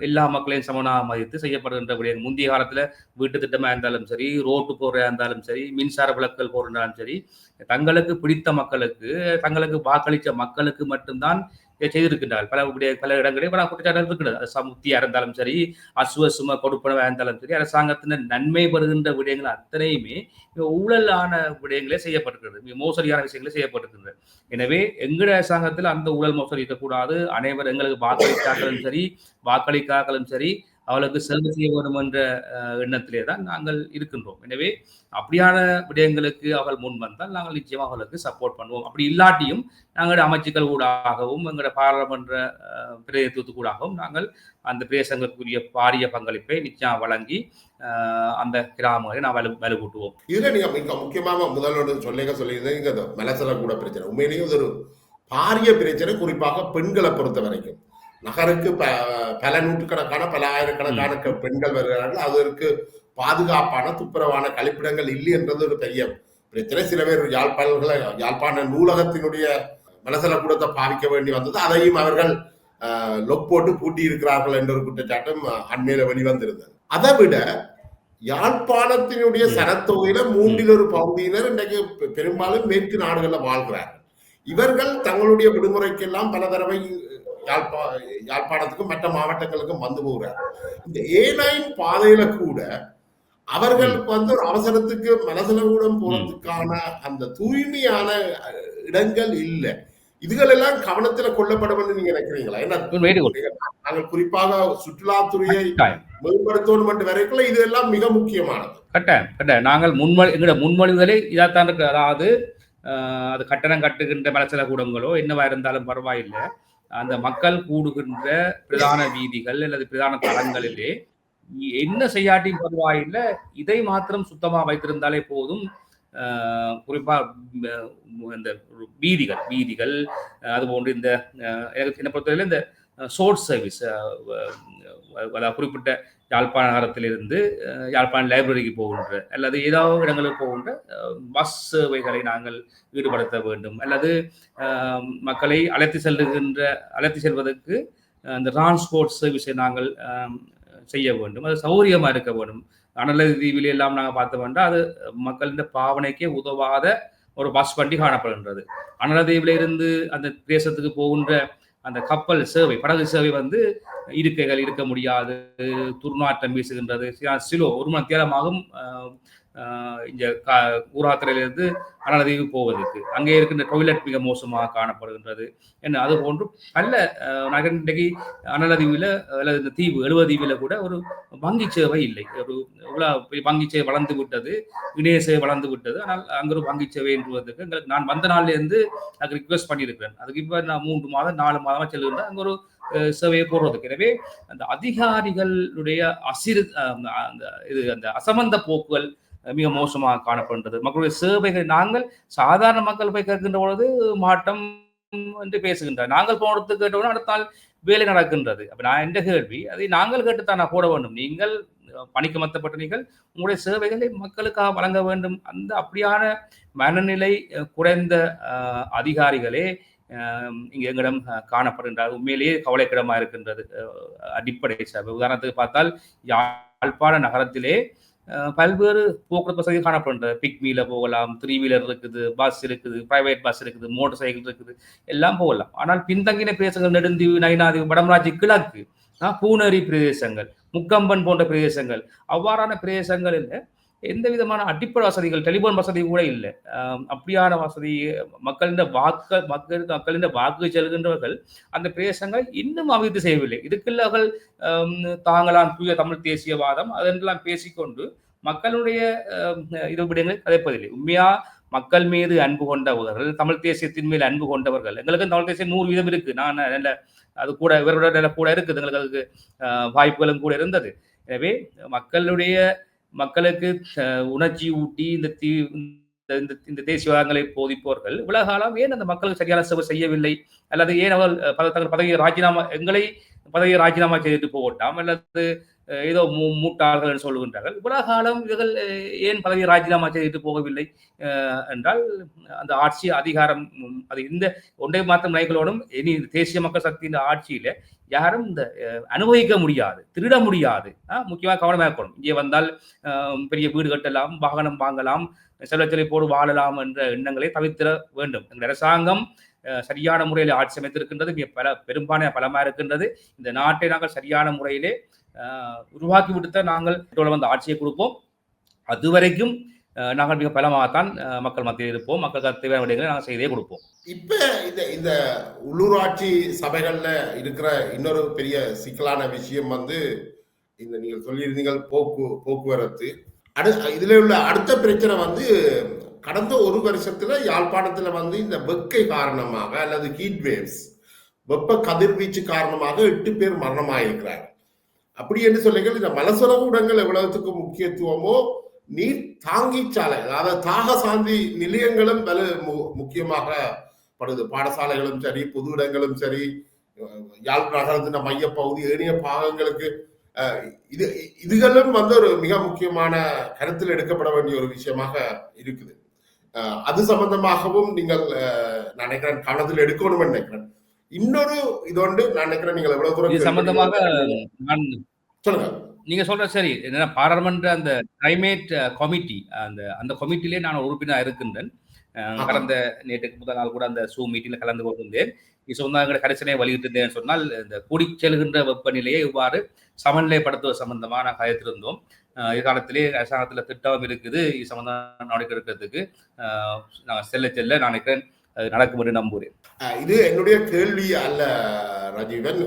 எல்லா மக்களையும் சமனாக மதித்து செய்யப்படுகின்ற விடயம். முந்தைய காலத்தில் வீட்டு திட்டமாக இருந்தாலும் சரி, ரோட்டு போடுறதா இருந்தாலும் சரி, மின்சார விளக்குகள் போடுறாலும் சரி, தங்களுக்கு பிடித்த மக்களுக்கு, தங்களுக்கு வாக்களித்த மக்களுக்கு மட்டும்தான் செய்திருக்கின்றார்கள். பல இடங்களில் பல குற்றச்சாட்டுகள் இருக்கின்றது. அது சமுத்தியாக இருந்தாலும் சரி, அசுவசும கொடுப்பனவாக இருந்தாலும் சரி, அரசாங்கத்தின் நன்மை பெறுகின்ற விடயங்கள் அத்தனையுமே ஊழலான விடயங்களே செய்யப்பட்டிருக்கிறது, மோசடியான விஷயங்களே செய்யப்பட்டிருக்கின்றது. எனவே எங்கள் அரசாங்கத்தில் அந்த ஊழல் மோசடி இருக்கக்கூடாது. அனைவரும் எங்களுக்கு வாக்களித்தாக்களும் சரி, வாக்களிக்காக்களும் சரி, அவளுக்கு சேவை செய்ய வேண்டும் என்ற எண்ணத்திலே தான் நாங்கள் இருக்கின்றோம். எனவே அப்படியான விடயங்களுக்கு அவர்கள் முன் வந்தால் நாங்கள் நிச்சயமாக அவர்களுக்கு சப்போர்ட் பண்ணுவோம். அப்படி இல்லாட்டியும் நாங்கள் அமைச்சுக்கள் கூடாகவும் எங்களோட பாராளுமன்ற பிரதிநிதித்துவத்துக்கூடாகவும் நாங்கள் அந்த பிரதேசங்களுக்குரிய பாரிய பங்களிப்பை நிச்சயம் வழங்கி அந்த கிராமங்களை நான் வலுக்கூட்டுவோம். இதுல நீங்க மிக முக்கியமாக முதல்வர் சொல்லியிருந்தீங்க மலசல கூட பிரச்சனை. உண்மையிலேயே ஒரு பாரிய பிரச்சனை, குறிப்பாக பெண்களை பொறுத்த வரைக்கும். நகருக்கு பல நூற்றுக்கணக்கான பல ஆயிரக்கணக்கான பெண்கள் வருகிறார்கள். அதற்கு பாதுகாப்பான துப்புரவான கழிப்பிடங்கள் இல்லை என்றது ஒரு பெரிய பிரச்சனை. சில பேர் யாழ்ப்பாண நூலகத்தினுடைய மலசல கூடத்தை பாவிக்க வேண்டி வந்தது. அதையும் அவர்கள் லொக் போட்டு பூட்டி இருக்கிறார்கள் என்ற ஒரு குற்றச்சாட்டும் அண்மையில வெளிவந்திருந்தது. அதை விட யாழ்ப்பாணத்தினுடைய சனத்தொகையில 1/3 பகுதியினர் இன்றைக்கு பெரும்பாலும் மேற்கு நாடுகளில் வாழ்கிறார்கள். இவர்கள் தங்களுடைய விடுமுறைக்கெல்லாம் பல தடவை யாழ்ப்பாணத்துக்கும் மற்ற மாவட்டங்களுக்கும் வந்து போகிறார். இந்த A9 பாதையில கூட அவர்களுக்கு ஒரு அவசரத்துக்கு மலசலகூடம் போறதுக்கான அந்த தூய்மையான இடங்கள் இல்லை. இதுகள் எல்லாம் கவனத்துல கொள்ளப்படும் நீங்க நினைக்கிறீங்களா? ஏன்னா நாங்கள் குறிப்பாக சுற்றுலாத்துறையை மேம்படுத்தணும் என்று வரைக்குள்ள இது எல்லாம் மிக முக்கியமானது. கட்டாயம் நாங்கள் எங்களோட முன்மொழிவுகளை இதாத்தான் இருக்கு. அதாவது அது கட்டணம் கட்டுகின்ற மலசல கூடங்களோ என்னவா இருந்தாலும் பரவாயில்லை, அந்த மக்கள் கூடுகின்ற பிரதான வீதிகள் அல்லது பிரதான தளங்களிலே என்ன செய்யாட்டியும் பரவாயில்லை, இதை மாத்திரம் சுத்தமா வைத்திருந்தாலே போதும். குறிப்பா இந்த வீதிகள் அதுபோன்று இந்த என்ன பொறுத்தவரையில இந்த ஷோர்ட் சர்வீஸ், குறிப்பிட்ட யாழ்ப்பாண நகரத்திலிருந்து யாழ்ப்பாண லைப்ரரிக்கு போகின்ற அல்லது ஏதாவது இடங்களுக்கு போகின்ற பஸ் சேவைகளை நாங்கள் ஈடுபடுத்த வேண்டும். அல்லது மக்களை அழைத்து செல்வதற்கு அந்த டிரான்ஸ்போர்ட் சர்வீஸை நாங்கள் செய்ய வேண்டும். அது சௌகரியமாக இருக்க வேண்டும். அனலதி தீவிலே எல்லாம் நாங்கள் பார்த்த வேண்டாம், அது மக்களின் பாவனைக்கே உதவாத ஒரு பஸ் வண்டி காணப்படுகின்றது. அனலதீவில இருந்து அந்த பிரதேசத்துக்கு போகின்ற அந்த கப்பல் சேவை, படகு சேவை இருக்கைகள் இருக்க முடியாது, துர்நாற்றம் வீசுகின்றது. சிலோ 1 மணி நேரமாகும் இங்க ஊராத்திரையிலிருந்து அனலதீவு போவதற்கு அங்கே இருக்கின்ற டொய்லெட் மிக மோசமாக காணப்படுகின்றது. என்ன அது போன்று நல்ல நகர் இன்றைக்கு அனலதீவில் அல்லது இந்த தீவு 70 தீவில் கூட ஒரு வங்கி சேவை இல்லை. ஒரு வங்கி சேவை வளர்ந்து விட்டது, இணைய சேவை வளர்ந்து விட்டது. ஆனால் அங்கே ஒரு வங்கி சேவை என்பதற்கு எங்களுக்கு நான் வந்த நாள்லேருந்து அதுக்கு ரிக்வெஸ்ட் பண்ணியிருக்கிறேன். அதுக்கு இப்போ நான் 3 மாதம் 4 மாதமாக செல்லுகின்றேன் அங்கே ஒரு சேவையை போடுறதுக்கு. எனவே அந்த அதிகாரிகளுடைய அந்த அசமந்த போக்குகள் மிக மோசமாக காணப்படுகிறது. மக்களுடைய சேவைகள் நாங்கள் சாதாரண மக்கள் போய் கேட்கின்ற பொழுது மாட்டம் என்று பேசுகின்றார். நாங்கள் போனதுக்கு கேட்டவுடன் அடுத்த நாள் வேலை நடக்கின்றது. அப்ப நான் என்ற கேள்வி அதை நாங்கள் கேட்டுத்தான் நான் போட வேண்டும். நீங்கள் பணிக்கு மத்தப்பட்ட நீங்கள் உங்களுடைய சேவைகளை மக்களுக்காக வழங்க வேண்டும். அந்த அப்படியான மனநிலை குறைந்த அதிகாரிகளே இங்க எங்களிடம் காணப்படுகின்றார். உண்மையிலேயே கவலைக்கிடமாக இருக்கின்றது. அடிப்படை சேவை உதாரணத்துக்கு பார்த்தால் யாழ்ப்பாண நகரத்திலே பல்வேறு போக்குவரத்து வசதி காணப்படுகின்றது. பிக் வீல போகலாம், 3 வீலர் இருக்குது, பஸ் இருக்குது, பிரைவேட் பஸ் இருக்குது, மோட்டர் சைக்கிள் இருக்குது, எல்லாம் போகலாம். ஆனால் பின்தங்கின பிரதேசங்கள் நெடுந்தீவு, நயினாதீவு, வடமராட்சி கிழக்கு, பூனேரி பிரதேசங்கள், முக்கம்பன் போன்ற பிரதேசங்கள், அவ்வாறான பிரதேசங்களில் எந்த விதமான அடிப்படை வசதிகள், டெலிபோன் வசதி கூட இல்லை. அப்படியான வசதி மக்களின் வாக்கு செல்கின்றவர்கள் அந்த பிரதேசங்களை இன்னும் அபிவிருத்தி செய்யவில்லை. இதுக்குள்ளவர்கள் தாங்களாம் தூய தமிழ் தேசியவாதம் அதெல்லாம் பேசிக்கொண்டு மக்களுடைய இது விடயங்களை கதைப்பதில்லை. உண்மையா மக்கள் மீது அன்பு கொண்டவர்கள், தமிழ் தேசியத்தின் மேல் அன்பு கொண்டவர்கள், எங்களுக்கு தமிழ் தேசியம் 100% இருக்கு. நான் அது கூட இவரோட கூட இருக்குது, எங்களுக்கு அதுக்கு வாய்ப்புகளும் கூட இருந்தது. எனவே மக்களுக்கு உணர்ச்சி ஊட்டி இந்த தேசியவாதங்களை போதிப்பவர்கள் இவ்வளவு காலம் ஏன் அந்த மக்களுக்கு சரியான சேவை செய்யவில்லை? அல்லது ஏன் அவர்கள் தங்கள் பதவியை ராஜினாமா செய்துட்டு போகட்டாம், அல்லது ஏதோ மூட்டார்கள் சொல்லுகின்றார்கள். இவ்வளவு காலம் இவர்கள் ஏன் பதவியை ராஜினாமா செய்துட்டு போகவில்லை என்றால் அந்த ஆட்சி அதிகாரம் அது இந்த ஒன்றை மாற்றம் நினைகளோடும் இனி தேசிய மக்கள் சக்தியின் ஆட்சியில யாரும் இந்த அனுபவிக்க முடியாது, திருட முடியாது. முக்கியமாக கவனம் மேற்கொள்ளும். இங்கே வந்தால் பெரிய வீடு கட்டலாம், வாகனம் வாங்கலாம், செல்வச்செழிப்போடு வாழலாம் என்ற எண்ணங்களை தவிர்த்திட வேண்டும். எங்கள் அரசாங்கம் சரியான முறையில் ஆட்சி அமைத்திருக்கின்றது, பெரும்பான்மையான பலமாக இருக்கின்றது. இந்த நாட்டை நாங்கள் சரியான முறையிலே உருவாக்கி விடுத்த நாங்கள் வந்து ஆட்சியை கொடுப்போம். அதுவரைக்கும் நாங்கள் மிக பலமாகத்தான் மக்கள் மத்தியில் இருப்போம். மக்களுக்கு தேவையான விடயங்களை நாங்கள் செய்தே கொடுப்போம். இப்ப இந்த உள்ளூராட்சி சபைகள்ல இருக்கிற இன்னொரு பெரிய சிக்கலான விஷயம் வந்து இந்த நீங்கள் சொல்லியிருந்தீங்க போக்குவரத்து. இதுல உள்ள அடுத்த பிரச்சனை வந்து கடந்த ஒரு வருஷத்துல யாழ்ப்பாணத்துல வந்து இந்த வெக்கை காரணமாக அல்லது ஹீட் வேவ்ஸ் வெப்ப கதிர்வீச்சு காரணமாக 8 பேர் மரணமாயிருக்கிறார். அப்படி என்று சொல்லுங்கள், இந்த மலசலகூடங்கள் எவ்வளவுக்கு முக்கியத்துவமோ நீர் தாங்கி சாலை, அதாவது தாக சாந்தி நிலையங்களும் முக்கியமாக படுது. பாடசாலைகளும் சரி, பொது இடங்களும் சரி, யாழ் நகரத்தின் மையப்பகுதி ஏனைய பாகங்களுக்கு இதுகளும் வந்து ஒரு மிக முக்கியமான கருத்தில் எடுக்கப்பட வேண்டிய ஒரு விஷயமாக இருக்குது. அது சம்பந்தமாகவும் நீங்கள் நினைக்கிறேன் கவனத்தில் எடுக்கணும் நினைக்கிறேன். இன்னொரு இதோண்டு நான் நினைக்கிறேன் நீங்கள் எவ்வளவு தூரம் சம்பந்தமாக சொல்லுங்க. நீங்க சொல்ற சரி. என்னன்னா பாராளுமன்ற அந்த கிளைமேட் கமிட்டி அந்த கமிட்டிலே நான் உறுப்பினராக இருக்கின்றேன். கடந்த நேற்றுக்கு முதல் நாள் கூட அந்த Zoom மீட்டிங்ல கலந்து கொண்டிருந்தேன். சொன்னாங்க கடைசியை வலியுறுத்திருந்தேன் சொன்னால் இந்த கூடி செல்கின்ற வெப்பநிலையை இவ்வாறு சமநிலைப்படுத்துவது சம்பந்தமா நான் கதைத்திருந்தோம். எதிர்காலத்திலே அரசாங்கத்தில் திட்டம் இருக்குது இது சம்பந்தம் நடக்க இருக்கிறதுக்கு. நான் செல்ல நான் நினைக்கிறேன் நடக்கும் என்று நம்புகிறேன். இது என்னுடைய கேள்வி அல்ல ராஜீவன்.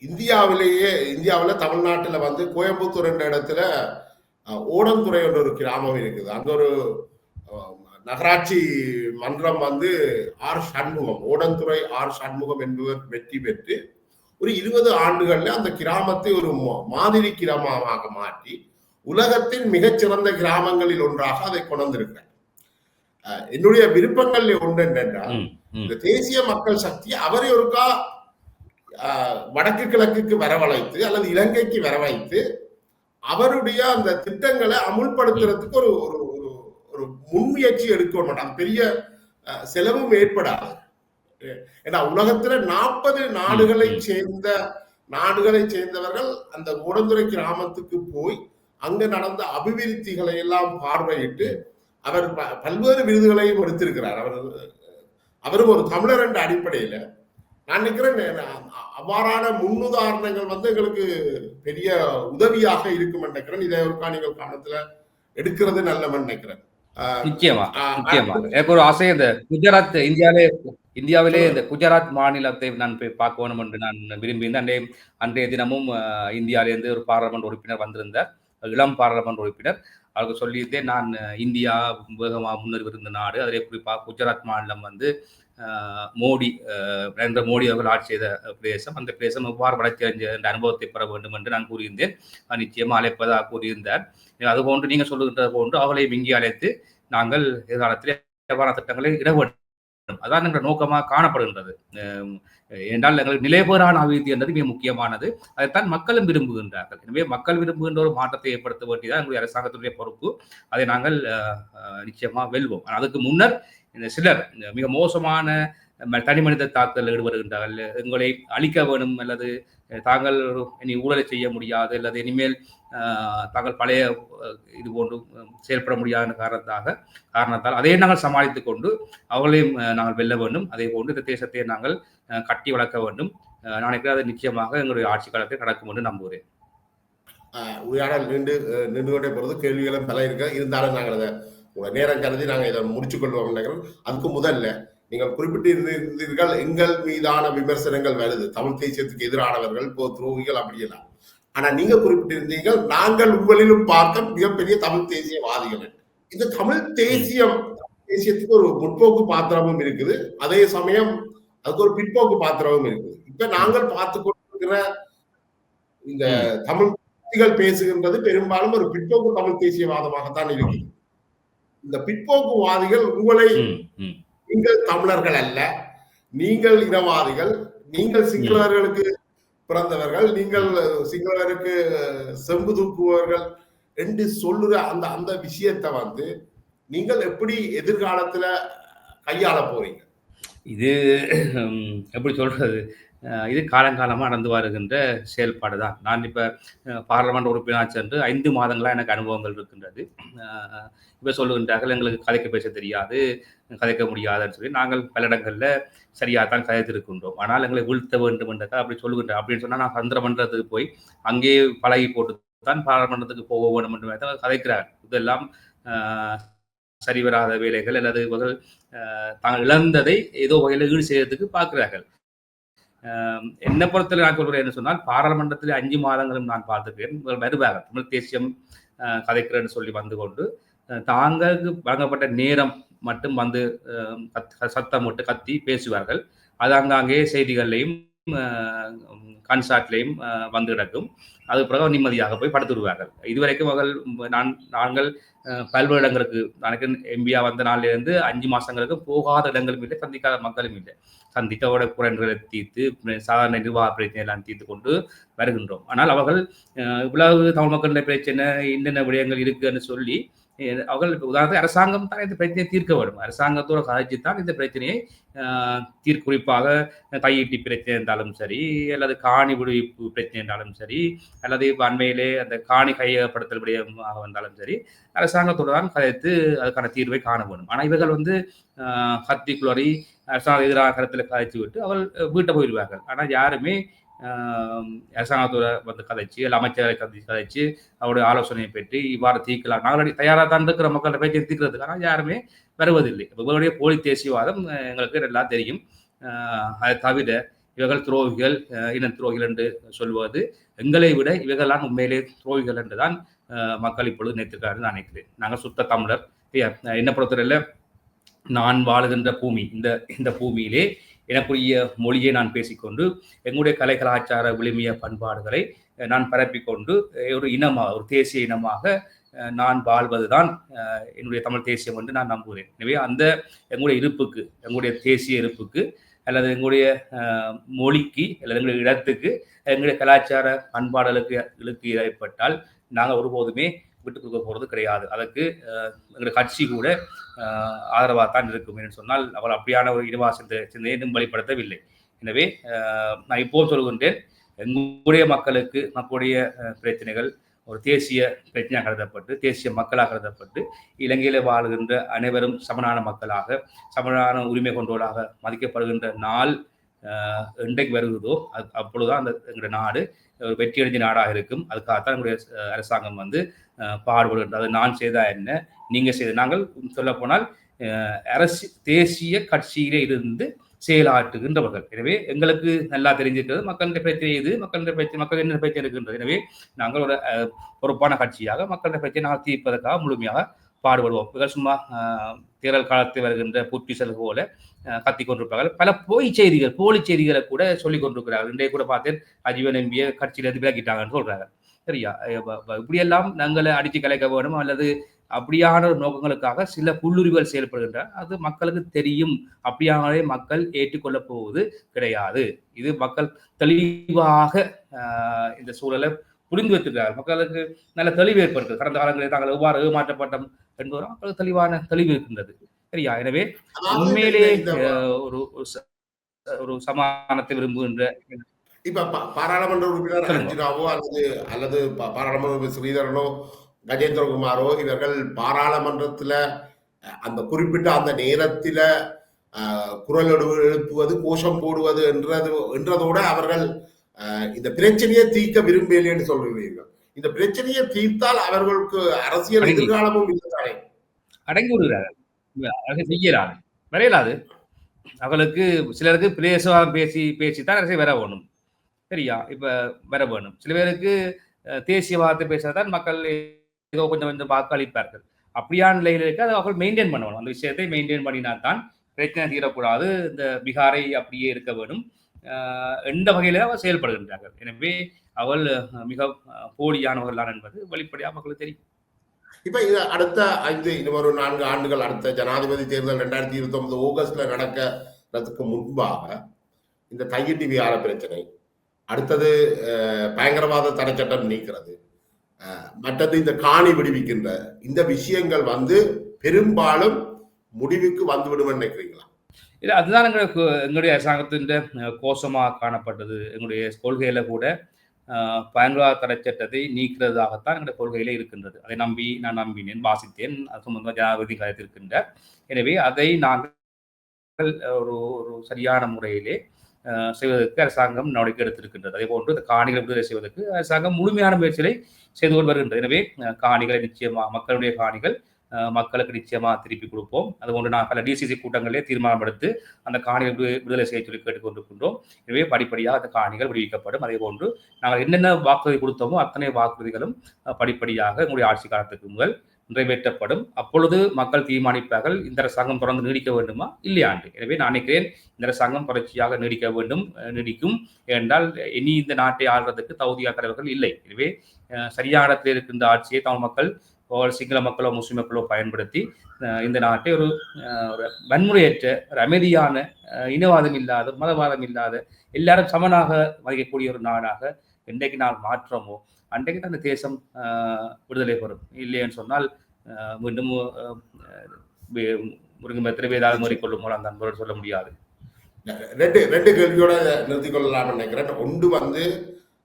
இந்தியாவில் தமிழ்நாட்டில் வந்து கோயம்புத்தூர் என்ற இடத்துல ஓடந்துறை என்ற ஒரு கிராமம் இருக்குது. அங்க ஒரு நகராட்சி மன்றம் வந்து ஓடந்துறை ஆர் சண்முகம் என்பவர் வெற்றி பெற்று ஒரு 20 ஆண்டுகள்ல அந்த கிராமத்தை ஒரு மாதிரி கிராமமாக மாற்றி உலகத்தின் மிகச்சிறந்த கிராமங்களில் ஒன்றாக அதை கொண்டிருக்கிறார். என்னுடைய விருப்பங்கள் ஒன்று என்னென்றால் இந்த தேசிய மக்கள் சக்தி அவரை ஒருக்கா வடக்கு கிழக்குக்கு வரவழைத்து அல்லது இலங்கைக்கு வரவைத்து அவருடைய அந்த திட்டங்களை அமுல்படுத்துறதுக்கு ஒரு ஒரு முன்முயற்சி எடுக்க மாட்டாங்க. பெரிய செலவும் ஏற்படாது. ஏன்னா உலகத்துல 40 நாடுகளை சேர்ந்தவர்கள் அந்த ஓடந்துறை கிராமத்துக்கு போய் அங்க நடந்த அபிவிருத்திகளை எல்லாம் பார்வையிட்டு அவர் பல்வேறு விருதுகளையும் எடுத்திருக்கிறார். அவரும் ஒரு தமிழர் என்ற அடிப்படையில நான் நினைக்கிறேன் அவ்வாறான முன்னுதாரணங்கள் வந்து எங்களுக்கு பெரிய உதவியாக இருக்கும் நினைக்கிறேன். இதை ஒருக்கா நீங்கள் கவனத்துல எடுக்கிறது நல்லவன் நினைக்கிறேன். நிச்சயமாக எனக்கு ஒரு ஆசை. இந்த குஜராத் இந்தியாவிலே இந்த குஜராத் மாநிலத்தை நான் போய் பார்க்க வேண்டும் என்று நான் விரும்பியிருந்தேன். அன்றைய தினமும் இந்தியாவிலிருந்து ஒரு பாராளுமன்ற உறுப்பினர் வந்திருந்தார், இளம் பாராளுமன்ற உறுப்பினர். அவருக்கு சொல்லியிருந்தேன், நான் இந்தியா வேகமாக முன்னேறி இருந்த நாடு, அதிலே குறிப்பாக குஜராத் மாநிலம் வந்து மோடி நரேந்திர மோடி அவர்கள் ஆட்சி செய்த பிரதேசம். அந்த பிரதேசம் எவ்வாறு வளர்ச்சி அடைஞ்ச என்ற அனுபவத்தை பெற வேண்டும் என்று நான் கூறியிருந்தேன். நிச்சயமாக அழைப்பதாக கூறியிருந்தார். அதுபோன்று நீங்கள் சொல்லுகின்ற போன்று அவர்களையும் இங்கே அழைத்து நாங்கள் எதிர்காலத்தில் எவ்வாறு திட்டங்களை இட வேண்டும், அதான் எங்கள் நோக்கமாக காணப்படுகின்றது. என்றால் எங்களுக்கு நிலைபெறான அபிவிருத்தி என்பது மிக முக்கியமானது. அதைத்தான் மக்களும் விரும்புகின்றார்கள். எனவே மக்கள் விரும்புகின்ற ஒரு மாற்றத்தை ஏற்படுத்த வேண்டியதான் எங்களுடைய அரசாங்கத்துடைய பொறுப்பு. அதை நாங்கள் நிச்சயமாக வெல்வோம். அதுக்கு முன்னர் இந்த சிலர் மிக மோசமான தனி மனித தாக்குதல் ஈடுபடுகின்றார்கள். எங்களை அழிக்க வேண்டும், அல்லது தாங்கள் இனி ஊழலை செய்ய முடியாது, அல்லது இனிமேல் தாங்கள் பழைய இது போன்று செயல்பட முடியாத காரணத்தால் அதையே நாங்கள் சமாளித்துக் கொண்டு அவர்களையும் நாங்கள் வெல்ல வேண்டும். அதே போன்று இந்த தேசத்தை நாங்கள் கட்டி வளர்க்க வேண்டும். நான் நினைக்கிறேன் அது நிச்சயமாக எங்களுடைய ஆட்சி காலத்தில் நடக்கும் என்று நம்புகிறேன். உரையாடல் நின்று கொண்டே போகிறது, கேள்விகளும் பல இருக்க இருந்தாலும் நாங்கள் அதை நேரம் கருதி நாங்கள் இதை முடிச்சுக் கொள்வோம் நினைக்கிறோம். அதுக்கு முதல்ல நீங்கள் குறிப்பிட்டிருந்தீர்கள், எங்கள் மீதான விமர்சனங்கள் வருது, தமிழ் தேசியத்துக்கு எதிரானவர்கள் துரோகிகள் அப்படியெல்லாம். ஆனா நீங்க குறிப்பிட்டிருந்தீர்கள், நாங்கள் உங்களிலும் பார்க்க மிகப்பெரிய தமிழ் தேசியவாதிகள். இந்த தமிழ் தேசியத்துக்கு ஒரு முற்போக்கு பாத்திரமும் இருக்குது, அதே சமயம் அதுக்கு ஒரு பிற்போக்கு பாத்திரமும் இருக்குது. இப்ப நாங்கள் பார்த்து கொண்டிருக்கிற இந்த தமிழ் பேசுகின்றது பெரும்பாலும் ஒரு பிற்போக்கு தமிழ் தேசியவாதமாகத்தான் இருக்குது. இந்த பிற்போக்குவாதிகள் உங்களை, நீங்கள் தமிழர்கள் அல்ல, நீங்கள் இனவாதிகள், நீங்கள் சிங்களர்களுக்கு பிறந்தவர்கள், நீங்கள் சிங்களருக்கு செம்பு தூக்குவர்கள் என்று சொல்லுற அந்த விஷயத்தை வந்து நீங்கள் எப்படி எதிர்காலத்துல கையாள போறீங்க? இது எப்படி சொல்றது, இது காலங்காலமாக நடந்து வருகின்ற செயல்பாடு தான். நான் இப்போ பார்லமெண்ட் உறுப்பினர் சென்று 5 மாதங்களாக எனக்கு அனுபவங்கள் இருக்கின்றது. இப்போ சொல்லுகின்றார்கள் எங்களுக்கு கதைக்க பேச தெரியாது, கதைக்க முடியாதுன்னு சொல்லி. நாங்கள் பல இடங்களில் சரியாகத்தான் கதைத்திருக்கின்றோம். ஆனால் எங்களை வீழ்த்த வேண்டும் என்றால் அப்படி சொல்லுகின்றேன். அப்படின்னு சொன்னால் நான் சந்திரமன்றத்துக்கு போய் அங்கே பழகி போட்டு தான் பாராளுமன்றத்துக்கு போக வேண்டும் என்று கதைக்கிறார். இதெல்லாம் சரிவராத வேலைகள், அல்லது இவர்கள் தாங்கள் இழந்ததை ஏதோ வகையில் ஈடு செய்யறதுக்கு பார்க்கிறார்கள். என்னை பொறுத்தவரை நான் சொல்கிறேன் என்று சொன்னால், பாராளுமன்றத்தில் 5 மாதங்களும் நான் பார்த்துக்கிறேன். வருவார்கள் தமிழ் தேசியம் கதைக்கிறேன்னு சொல்லி வந்து கொண்டு தாங்களுக்கு வழங்கப்பட்ட நேரம் மட்டும் வந்து சத்தம் போட்டு கத்தி பேசுவார்கள். அது அங்காங்கே செய்திகள்லையும் கன்சார்ட்லையும் வந்து கிடக்கும். அது பிறகு நிம்மதியாக போய் படுத்து விடுவார்கள். இதுவரைக்கும் நாங்கள் பல்வேறு இடங்களுக்கு, எனக்கு எம்பியா வந்த நாளிலிருந்து 5 மாதங்களுக்கு போகாத இடங்களும் இல்லை, சந்திக்காத மக்களும் இல்லை. சந்தித்தோட குறைகளை தீர்த்து சாதாரண நிர்வாக பிரச்சனை எல்லாம் தீர்த்து கொண்டு வருகின்றோம். ஆனால் அவர்கள் இவ்வளவு தமிழ் மக்களுடைய பிரச்சனை என்னென்ன விடயங்கள் இருக்குன்னு சொல்லி அவர்கள் உதாரணத்துக்கு அரசாங்கம் தான் இந்த பிரச்சனையை தீர்க்க வேண்டும். அரசாங்கத்தோட கதைச்சு தான் இந்த பிரச்சனையை குறிப்பாக கையீட்டி பிரச்சனை இருந்தாலும் சரி, அல்லது காணி விடுவிப்பு பிரச்சனை இருந்தாலும் சரி, அல்லது அண்மையிலே அந்த காணி கையகப்படுத்தல் விடயமாக வந்தாலும் சரி, அரசாங்கத்தோடு தான் கதைத்து அதுக்கான தீர்வை காண வேண்டும். ஆனால் இவர்கள் வந்து கத்தி குளறி அரசாங்க எதிராக கருத்தில் கதைச்சு விட்டு அவர்கள் வீட்டை போயிடுவார்கள். ஆனால் யாருமே அரசாங்கத்தோட வந்து கதைச்சு, இல்லை அமைச்சர்களை கதைச்சு அவருடைய ஆலோசனையை பெற்று இவ்வாறு தீர்க்கலாம், நாங்கள் தயாராக தான் இருக்கிற மக்களோட பேச்சை தீர்க்கிறதுக்கு, ஆனால் யாருமே வருவதில்லை. இவர்களுடைய போலி தேசியவாதம் எங்களுக்கு நல்லா தெரியும். அதை தவிர இவர்கள் துரோகிகள், இன துரோகிகள் என்று சொல்வது எங்களை விட இவர்கள்லாம் உண்மையிலே துரோகிகள் என்றுதான் மக்கள் இப்பொழுது நினைத்திருக்காரு நான் நினைக்கிறேன். நாங்கள் சுத்த தமிழர். என்ன பொறுத்தவரையில் நான் வாழுகின்ற பூமி, இந்த பூமியிலே எனக்குரிய மொழியை நான் பேசிக்கொண்டு எங்களுடைய கலை கலாச்சார விழுமிய பண்பாடுகளை நான் பரப்பிக்கொண்டு ஒரு இனமாக, ஒரு தேசிய இனமாக நான் வாழ்வதுதான் என்னுடைய தமிழ் தேசியம் என்று நான் நம்புகிறேன். எனவே அந்த எங்களுடைய இருப்புக்கு, எங்களுடைய தேசிய இருப்புக்கு, அல்லது எங்களுடைய மொழிக்கு, அல்லது எங்களுடைய இடத்துக்கு, எங்களுடைய கலாச்சார பண்பாடுகளுக்கு ஏற்பட்டால் நாங்கள் ஒருபோதுமே விட்டு கொடுக்க போகிறது கிடையாது. அதற்கு எங்களுடைய கட்சி கூட ஆதரவாக தான் இருக்கும் என்று சொன்னால் அவள் அப்படியான ஒரு இனவா சிந்தனையும் வெளிப்படுத்தவில்லை. எனவே நான் இப்போது சொல்கின்றேன், எங்களுடைய மக்களுடைய பிரச்சனைகள் ஒரு தேசிய பிரச்சனையாக கருதப்பட்டு, தேசிய மக்களாக கருதப்பட்டு, இலங்கையில் வாழ்கின்ற அனைவரும் சமனான மக்களாக, சமனான உரிமை கொண்டோராக மதிக்கப்படுகின்ற நாள் இன்றைக்கு வருகிறதோ அப்பொழுதுதான் அந்த எங்களுடைய நாடு ஒரு வெற்றியடைஞ்ச நாடாக இருக்கும். அதுக்காகத்தான் எங்களுடைய அரசாங்கம் வந்து பாடுபடுகின்றது. அது நான் செய்தா என்ன, நீங்க செய்த நாங்கள் சொல்ல போனால் தேசிய கட்சியிலே இருந்து செயலாற்றுகின்றவர்கள். எனவே எங்களுக்கு நல்லா தெரிஞ்சிருக்கிறது மக்களுடைய பிரச்சனை இது, மக்கள் என்ன பிரச்சனை இருக்கின்றது. எனவே நாங்கள் ஒரு பொறுப்பான கட்சியாக மக்களுடைய பிரச்சனை நாங்கள் தீர்ப்பதற்காக முழுமையாக பாடுபடுவோம். இவர்கள் சும்மா தேர்தல் காலத்தில் வருகின்ற புற்றிசல் போல கத்திக் கொண்டிருப்பார்கள். பல போலி செய்திகளை கூட சொல்லிக் கொண்டிருக்கிறார்கள். இன்றைய கூட பார்த்தேன் அஜீவன் எம்பியை கட்சியிலிருந்து விலக்கிட்டாங்கன்னு சொல்றாங்க. சரியா, இப்படியெல்லாம் நாங்களை அடித்து கலைக்க வேணும் அல்லது அப்படியான நோக்கங்களுக்காக சில புல்லுரிவுகள் செயல்படுகின்றன. அது மக்களுக்கு தெரியும். அப்படியாகவே மக்கள் ஏற்றுக்கொள்ளப் போவது கிடையாது. இது மக்கள் தெளிவாக இந்த சூழலை புரிந்து வைத்திருக்கிறார்கள். மக்களுக்கு நல்ல தெளிவு ஏற்படுகிறது. கடந்த காலங்களில் தாங்கள் எவ்வாறு ஏமாற்றப்பட்டோம் என்பதும் மக்களுக்கு தெளிவான தெளிவு இருக்கின்றது. சரியா, எனவே உண்மையிலே ஒரு சமாதானத்தை விரும்புகின்ற இப்ப பாராளுமன்ற உறுப்பினர் அர்ஜுனாவோ அல்லது பாராளுமன்ற ஸ்ரீதரனோ கஜேந்திரகுமாரோ இவர்கள் பாராளுமன்றத்துல அந்த குறிப்பிட்ட அந்த நேரத்தில குரல் எழுப்புவது, கோஷம் போடுவது என்றதோட அவர்கள் இந்த பிரச்சனையை தீர்க்க விரும்பலைன்னு சொல்றீர்கள். இந்த பிரச்சனையை தீர்த்தால் அவர்களுக்கு அரசியல் எதிர்காலமும் இல்லை, அடங்கி விடுகிறார்கள், செய்யலாது, வரையலாது. அவர்களுக்கு சிலருக்கு பிரேசமாக பேசித்தான் அரசியல் வர வேணும். சரியா, இப்ப வர வேணும். சில பேருக்கு தேசியவாதத்தை பேசிதான் மக்கள் ஏதோ கொஞ்சம் வாக்களிப்பார்கள். அப்படியான நிலையில் இருக்க அதை அவர்கள் மெயின்டைன் பண்ணணும். அந்த விஷயத்தை மெயின்டைன் பண்ணினால்தான் பிரச்சனை தீரக்கூடாது. இந்த பீகாரை அப்படியே இருக்க வேணும் எந்த வகையில அவர் செயல்படுகின்றார்கள். எனவே அவள் மிக போலியானவர்கள் என்பது வெளிப்படையாக மக்களுக்கு தெரியும். இப்ப இது அடுத்த இன்னொரு 4 ஆண்டுகள் அடுத்த ஜனாதிபதி தேர்தல் 2029 ஆகஸ்ட்ல நடக்கிறதுக்கு முன்பாக இந்த தையிட்டி விகார பிரச்சனை, அடுத்தது பயங்கரவாத தடை சட்டம் நீக்கிறது, மற்றது இந்த காணி விடுவிக்கின்ற இந்த விஷயங்கள் வந்து பெரும்பாலும் முடிவுக்கு வந்துவிடும் நினைக்கிறீங்களா? இல்லை, அதுதான் எங்களுடைய அரசாங்கத்தின் கோஷமாக காணப்பட்டது. எங்களுடைய கொள்கையில கூட பயங்கரவாத தடை சட்டத்தை நீக்கிறதாகத்தான் எங்களுடைய கொள்கையில இருக்கின்றது. அதை நான் நம்பினேன், வாசித்தேன், அது சம்பந்தமாக ஜனாதிபதி கருத்திருக்கின்றார். எனவே அதை நாங்கள் ஒரு சரியான முறையிலே செய்வதற்கு அரசாங்கம் நடவடிக்கை எடுத்திருக்கின்றது. அதே போன்று இந்த காணிகளை விடுதலை செய்வதற்கு அரசாங்கம் முழுமையான முயற்சிகளை செய்து கொண்டு வருகின்றது. எனவே காணிகளை நிச்சயமாக மக்களுடைய காணிகள் மக்களுக்கு நிச்சயமா திருப்பி கொடுப்போம். அதுபோன்று நான் பல டிசிசி கூட்டங்களிலே தீர்மானம் எடுத்து அந்த காணிகள் விடுதலை செய்ய சொல்லி கேட்டுக்கொண்டிருக்கின்றோம். எனவே படிப்படியாக அந்த காணிகள் விடுவிக்கப்படும். அதே போன்று நாங்கள் என்னென்ன வாக்குறுதி கொடுத்தோமோ அத்தனை வாக்குறுதிகளும் படிப்படியாக எங்களுடைய ஆட்சி காலத்துக்கு முதல் நிறைவேற்றப்படும். அப்பொழுது மக்கள் தீர்மானிப்பார்கள் இந்த அரசாங்கம் தொடர்ந்து நீடிக்க வேண்டுமா இல்லையாண்டு. எனவே நான் நினைக்கிறேன் இந்த அரசாங்கம் தொடர்ச்சியாக நீடிக்கும். ஏனென்றால் இனி இந்த நாட்டை ஆள்வதற்கு தகுதியாக தலைவர்கள் இல்லை. எனவே சரியான இடத்தில் இருக்கின்ற ஆட்சியை தமிழ் மக்கள் சிங்கள மக்களோ முஸ்லிம் மக்களோ பயன்படுத்தி இந்த நாட்டை ஒரு வன்முறையற்ற, ஒரு அமைதியான, இனவாதம் இல்லாத, மதவாதம் இல்லாத, எல்லாரும் சமனாக மதிக்கக்கூடிய ஒரு நாடாக என்றைக்கு நான் மாற்றமோ அன்றைக்கு தான் அந்த தேசம் விடுதலை பெறும். இல்லைன்னு சொன்னால் மீண்டும் முருகன் வேதாளம் மாறிக்கொள்ளும் போல அந்த அன்போடு சொல்ல முடியாது. ரெண்டு கேள்வியோட நிறுத்திக் கொள்ளலாம் நினைக்கிறேன். ஒன்று வந்து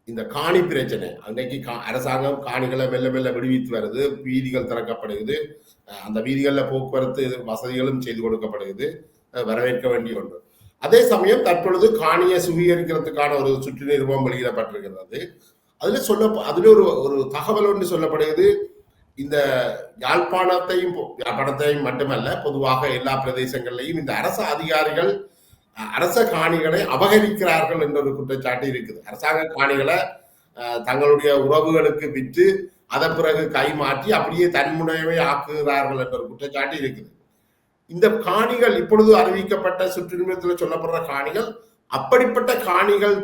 இந்த காணி பிரச்சனை, அன்றைக்கு அரசாங்கம் காணிகளை மெல்ல விடுவித்து வருது, வீதிகள் திறக்கப்படுகிறது, அந்த வீதிகளில் போக்குவரத்து வசதிகளும் செய்து கொடுக்கப்படுகிறது, வரவேற்க வேண்டிய ஒன்று. அதே சமயம் தற்பொழுது காணியை சுவீகரிக்கிறதுக்கான ஒரு சுற்று நிறுவனம் வெளியிடப்பட்டிருக்கிறது. அதுல ஒரு தகவல் ஒன்று சொல்லப்படுகிறது. இந்த யாழ்ப்பாணத்தையும் மட்டுமல்ல, பொதுவாக எல்லா பிரதேசங்களிலையும் இந்த அரசு அதிகாரிகள் அரச காணிகளை அபகரிக்கிறார்கள் என்ற ஒரு குற்றச்சாட்டு இருக்குது. அரசாங்க காணிகளை தங்களுடைய உறவுகளுக்கு விற்று அதன் பிறகு கைமாற்றி அப்படியே தன்முனைவை ஆக்குகிறார்கள் என்ற ஒரு குற்றச்சாட்டு இருக்குது. இந்த காணிகள் இப்பொழுது அறிவிக்கப்பட்ட சுற்றுரிமத்தில் சொல்லப்படுற காணிகள் அப்படிப்பட்ட காணிகள்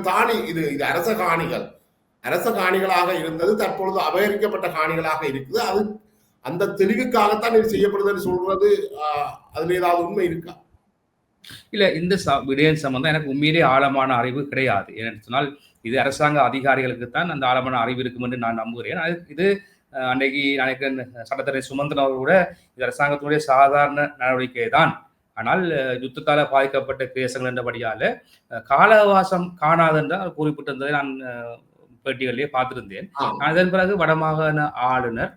தான் இது அரச காணிகளாக இருந்தது, தற்பொழுது அபகரிக்கப்பட்ட காணிகளாக இருக்குது. அது அந்த தெளிவுக்காகத்தான் இது செய்யப்படுதுன்னு சொல்றது, அதுல ஏதாவது உண்மை இருக்கா? இல்ல, இந்த விடயம் சம்பந்தம் எனக்கு உண்மையிலே ஆழமான அறிவு கிடையாது. ஏன்னு சொன்னால் இது அரசாங்க அதிகாரிகளுக்கு தான் அந்த ஆழமான அறிவு இருக்கும் என்று நான் நம்புகிறேன். இது அன்றைக்கு நினைக்கிறேன் சட்டத்தரை சுமந்திரன் அவர் கூட இது அரசாங்கத்தினுடைய சாதாரண நடவடிக்கை தான். ஆனால் யுத்தத்தால பாதிக்கப்பட்ட கேசங்கள் என்றபடியால கால அவகாசம் காணாது என்று குறிப்பிட்டிருந்ததை நான் பேட்டிகளிலே பார்த்திருந்தேன். அதன் பிறகு வடமாகாண ஆளுநர்,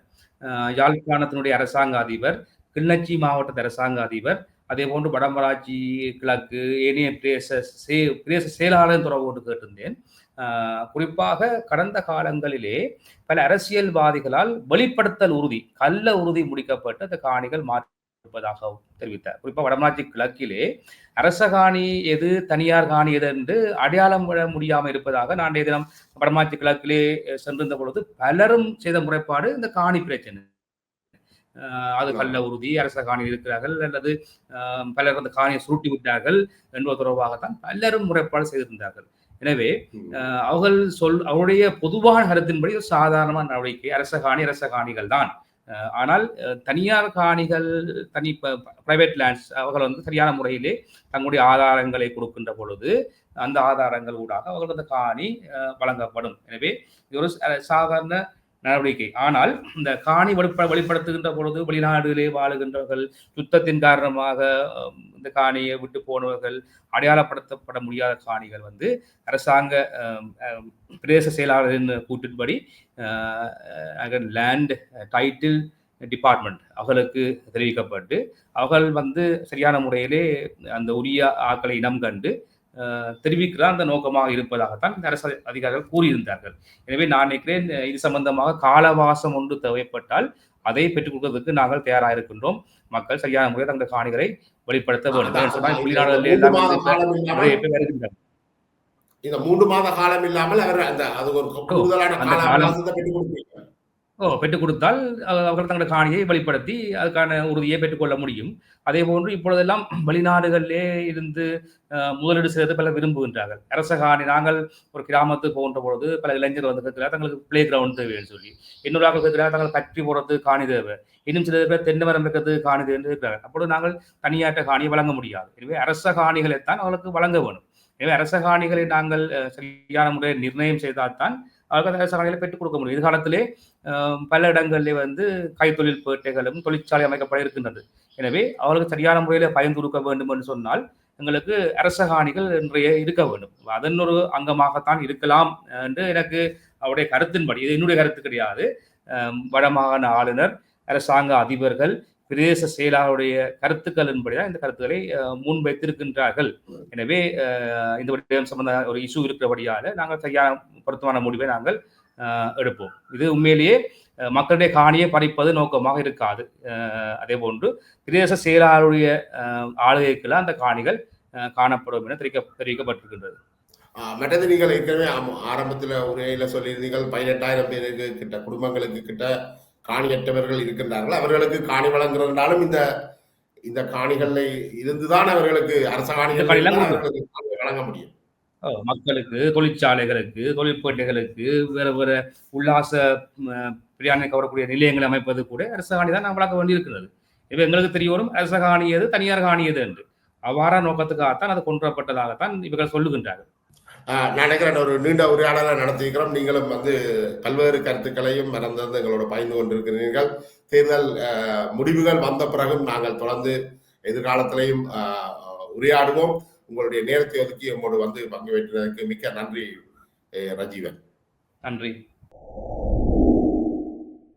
யாழ்ப்பாணத்தினுடைய அரசாங்க அதிபர், கிளிநொச்சி மாவட்ட அரசாங்க அதிபர், அதே போன்று வடமராட்சி கிழக்கு ஏனைய பிரதேச செயலாளர் தொடர்பு கேட்டிருந்தேன். குறிப்பாக கடந்த காலங்களிலே பல அரசியல்வாதிகளால் வெளிப்படுத்தல் உறுதி, கள்ள உறுதி முடிக்கப்பட்டு அந்த காணிகள் மாற்றிருப்பதாக தெரிவித்தார். குறிப்பாக வடமராட்சி கிழக்கிலே அரச காணி எது, தனியார் காணி எது என்று அடையாளம் விட முடியாமல் இருப்பதாக நான் தினம் வடமராட்சி கிழக்கிலே சென்றிருந்த பொழுது பலரும் செய்த முறைப்பாடு இந்த காணி பிரச்சனை. அது கள்ள உறுதி, அரச காணி இருக்கிறார்கள் அல்லது பலர் அந்த காணியை சுருட்டி விட்டார்கள் என்பது தொடர்பாகத்தான் பலரும் முறைப்பாடு செய்திருந்தார்கள். எனவே அவருடைய பொதுவான கருத்தின்படி சாதாரணமான நடவடிக்கை அரச காணிகள் தான். ஆனால் தனியார் காணிகள், பிரைவேட் லேண்ட்ஸ், அவர்கள் சரியான முறையிலே தங்களுடைய ஆதாரங்களை கொடுக்கின்ற பொழுது அந்த ஆதாரங்கள் ஊடாக அவர்கள் அந்த காணி வழங்கப்படும். எனவே இது ஒரு சாதாரண நடவடிக்கை. ஆனால் இந்த காணி வெளிப்படுத்துகின்ற பொழுது வெளிநாடுகளே வாழுகின்றவர்கள், யுத்தத்தின் காரணமாக இந்த காணியை விட்டு போனவர்கள், அடையாளப்படுத்தப்பட முடியாத காணிகள் அரசாங்க பிரதேச செயலாளரின் கூற்றின்படி லேண்ட் டைட்டில் டிபார்ட்மெண்ட் அவர்களுக்கு தெரிவிக்கப்பட்டு அவர்கள் சரியான முறையிலே அந்த உரிய ஆக்களை இனம் கண்டு தெரிவிக்கிறார் அந்த நோக்கமாக இருப்பதாகத்தான் இந்த அரசு அதிகாரிகள் கூறியிருந்தார்கள். எனவே நான் நினைக்கிறேன் இது சம்பந்தமாக காலவாசம் ஒன்று தேவைப்பட்டால் அதை பெற்றுக் கொடுப்பதற்கு நாங்கள் தயாராக இருக்கின்றோம். மக்கள் சரியான முறையில் தங்கள் காணிகளை வெளிப்படுத்த வேண்டும். வெளிநாடுகளில் இந்த 3 மாத காலம் இல்லாமல் அது ஒரு கூடுதலான காலத்தை பெற்றுக் கொடுத்தால் அவர்கள் தங்களுடைய காணியை வெளிப்படுத்தி அதுக்கான உறுதியை பெற்றுக்கொள்ள முடியும். அதே போன்று இப்பொழுதெல்லாம் வெளிநாடுகளிலே இருந்து முதலீடு செய்வது பல விரும்புகின்றார்கள். அரச காணி, நாங்கள் ஒரு கிராமத்துக்கு போகின்ற பொழுது பல இளைஞர்கள் கேட்கிறார் தங்களுக்கு பிளே கிரவுண்ட் தேவைன்னு சொல்லி, இன்னொரு ஆக்கள் கேட்கிறார் தங்கள் கட்சி போடுறது காணி தேவை, இன்னும் சில பேர் தென்னை மரம் இருக்கிறது காணி தேவை என்று இருக்கிறார்கள். அப்பொழுது நாங்கள் தனியாட்ட காணியை வழங்க முடியாது. எனவே அரச காணிகளைத்தான் அவர்களுக்கு வழங்க வேணும். எனவே அரச காணிகளை நாங்கள் சரியான முறையில் நிர்ணயம் செய்தால்தான் அவர்கள் அரச காணிகளை பெற்றுக் கொடுக்க முடியும். எதிர்காலத்திலே பல இடங்களிலே கைத்தொழில் பேட்டைகளும் தொழிற்சாலை அமைக்கப்பட இருக்கின்றது. எனவே அவர்களுக்கு சரியான முறையில் பயன் கொடுக்க வேண்டும் என்று சொன்னால் எங்களுக்கு அரச காணிகள் இன்றைய இருக்க வேண்டும். அதன் ஒரு அங்கமாகத்தான் இருக்கலாம் என்று எனக்கு அவருடைய கருத்தின்படி, இது என்னுடைய கருத்து கிடையாது, வடமாகாண ஆளுநர், அரசாங்க அதிபர்கள், பிரதேச செயலாளருடைய கருத்துக்களின்படிதான் இந்த கருத்துக்களை முன்வைத்திருக்கின்றார்கள். எனவே இந்த விடயம் சம்பந்த ஒரு இஷ்யூ இருக்கிறபடியால நாங்கள் சரியான பொருத்தமான முடிவை நாங்கள் எடுப்போம். இது உண்மையிலேயே மக்களுடைய காணியை பறிப்பது நோக்கமாக இருக்காது. அதே போன்று பிரதேச செயலாளருடைய ஆளுகைக்குள்ள அந்த காணிகள் காணப்படும் என தெரிவிக்கப்பட்டிருக்கின்றது. மற்றது நீங்கள் ஏற்கனவே ஆரம்பத்தில் உரையில சொல்லியிருந்தீர்கள் 18,000 பேருக்கு கிட்ட குடும்பங்களுக்கு கிட்ட காணியற்றவர்கள் இருக்கின்றார்கள். அவர்களுக்கு காணி வழங்குறதுனாலும் இந்த காணிகள்ல இருந்துதான் அவர்களுக்கு அரச காணிகள் வழங்க முடியும். மக்களுக்கு, தொழிற்சாலைகளுக்கு, தொழிற்பேட்டைகளுக்கு, வேற வேற உல்லாச பிரயாணம் கவரக்கூடிய நிலையங்களை அமைப்பது கூட அரச காணி தான் நாம் வழங்க வேண்டியிருக்கிறது. இப்போ எங்களுக்கு தெரிய வரும் அரச காணி எது, தனியார் காணி எது என்று. அவ்வாறான நோக்கத்துக்காகத்தான் அது கொண்டுவரப்பட்டதாகத்தான் இவர்கள் சொல்லுகின்றார்கள். நான் நினைக்கிறேன் ஒரு நீண்ட உரையாடலை நடத்திக்கிறோம். நீங்களும் பல்வேறு கருத்துக்களையும் மறந்து எங்களோட பகிர்ந்து கொண்டிருக்கிறீர்கள். தேர்தல் முடிவுகள் வந்த பிறகும் நாங்கள் தொடர்ந்து எதிர்காலத்திலையும் உரையாடுவோம். உங்களுடைய நேரத்தை ஒதுக்கி நம்மோடு பங்கு பெற்றதற்கு மிக்க நன்றி ரஜீவன். நன்றி.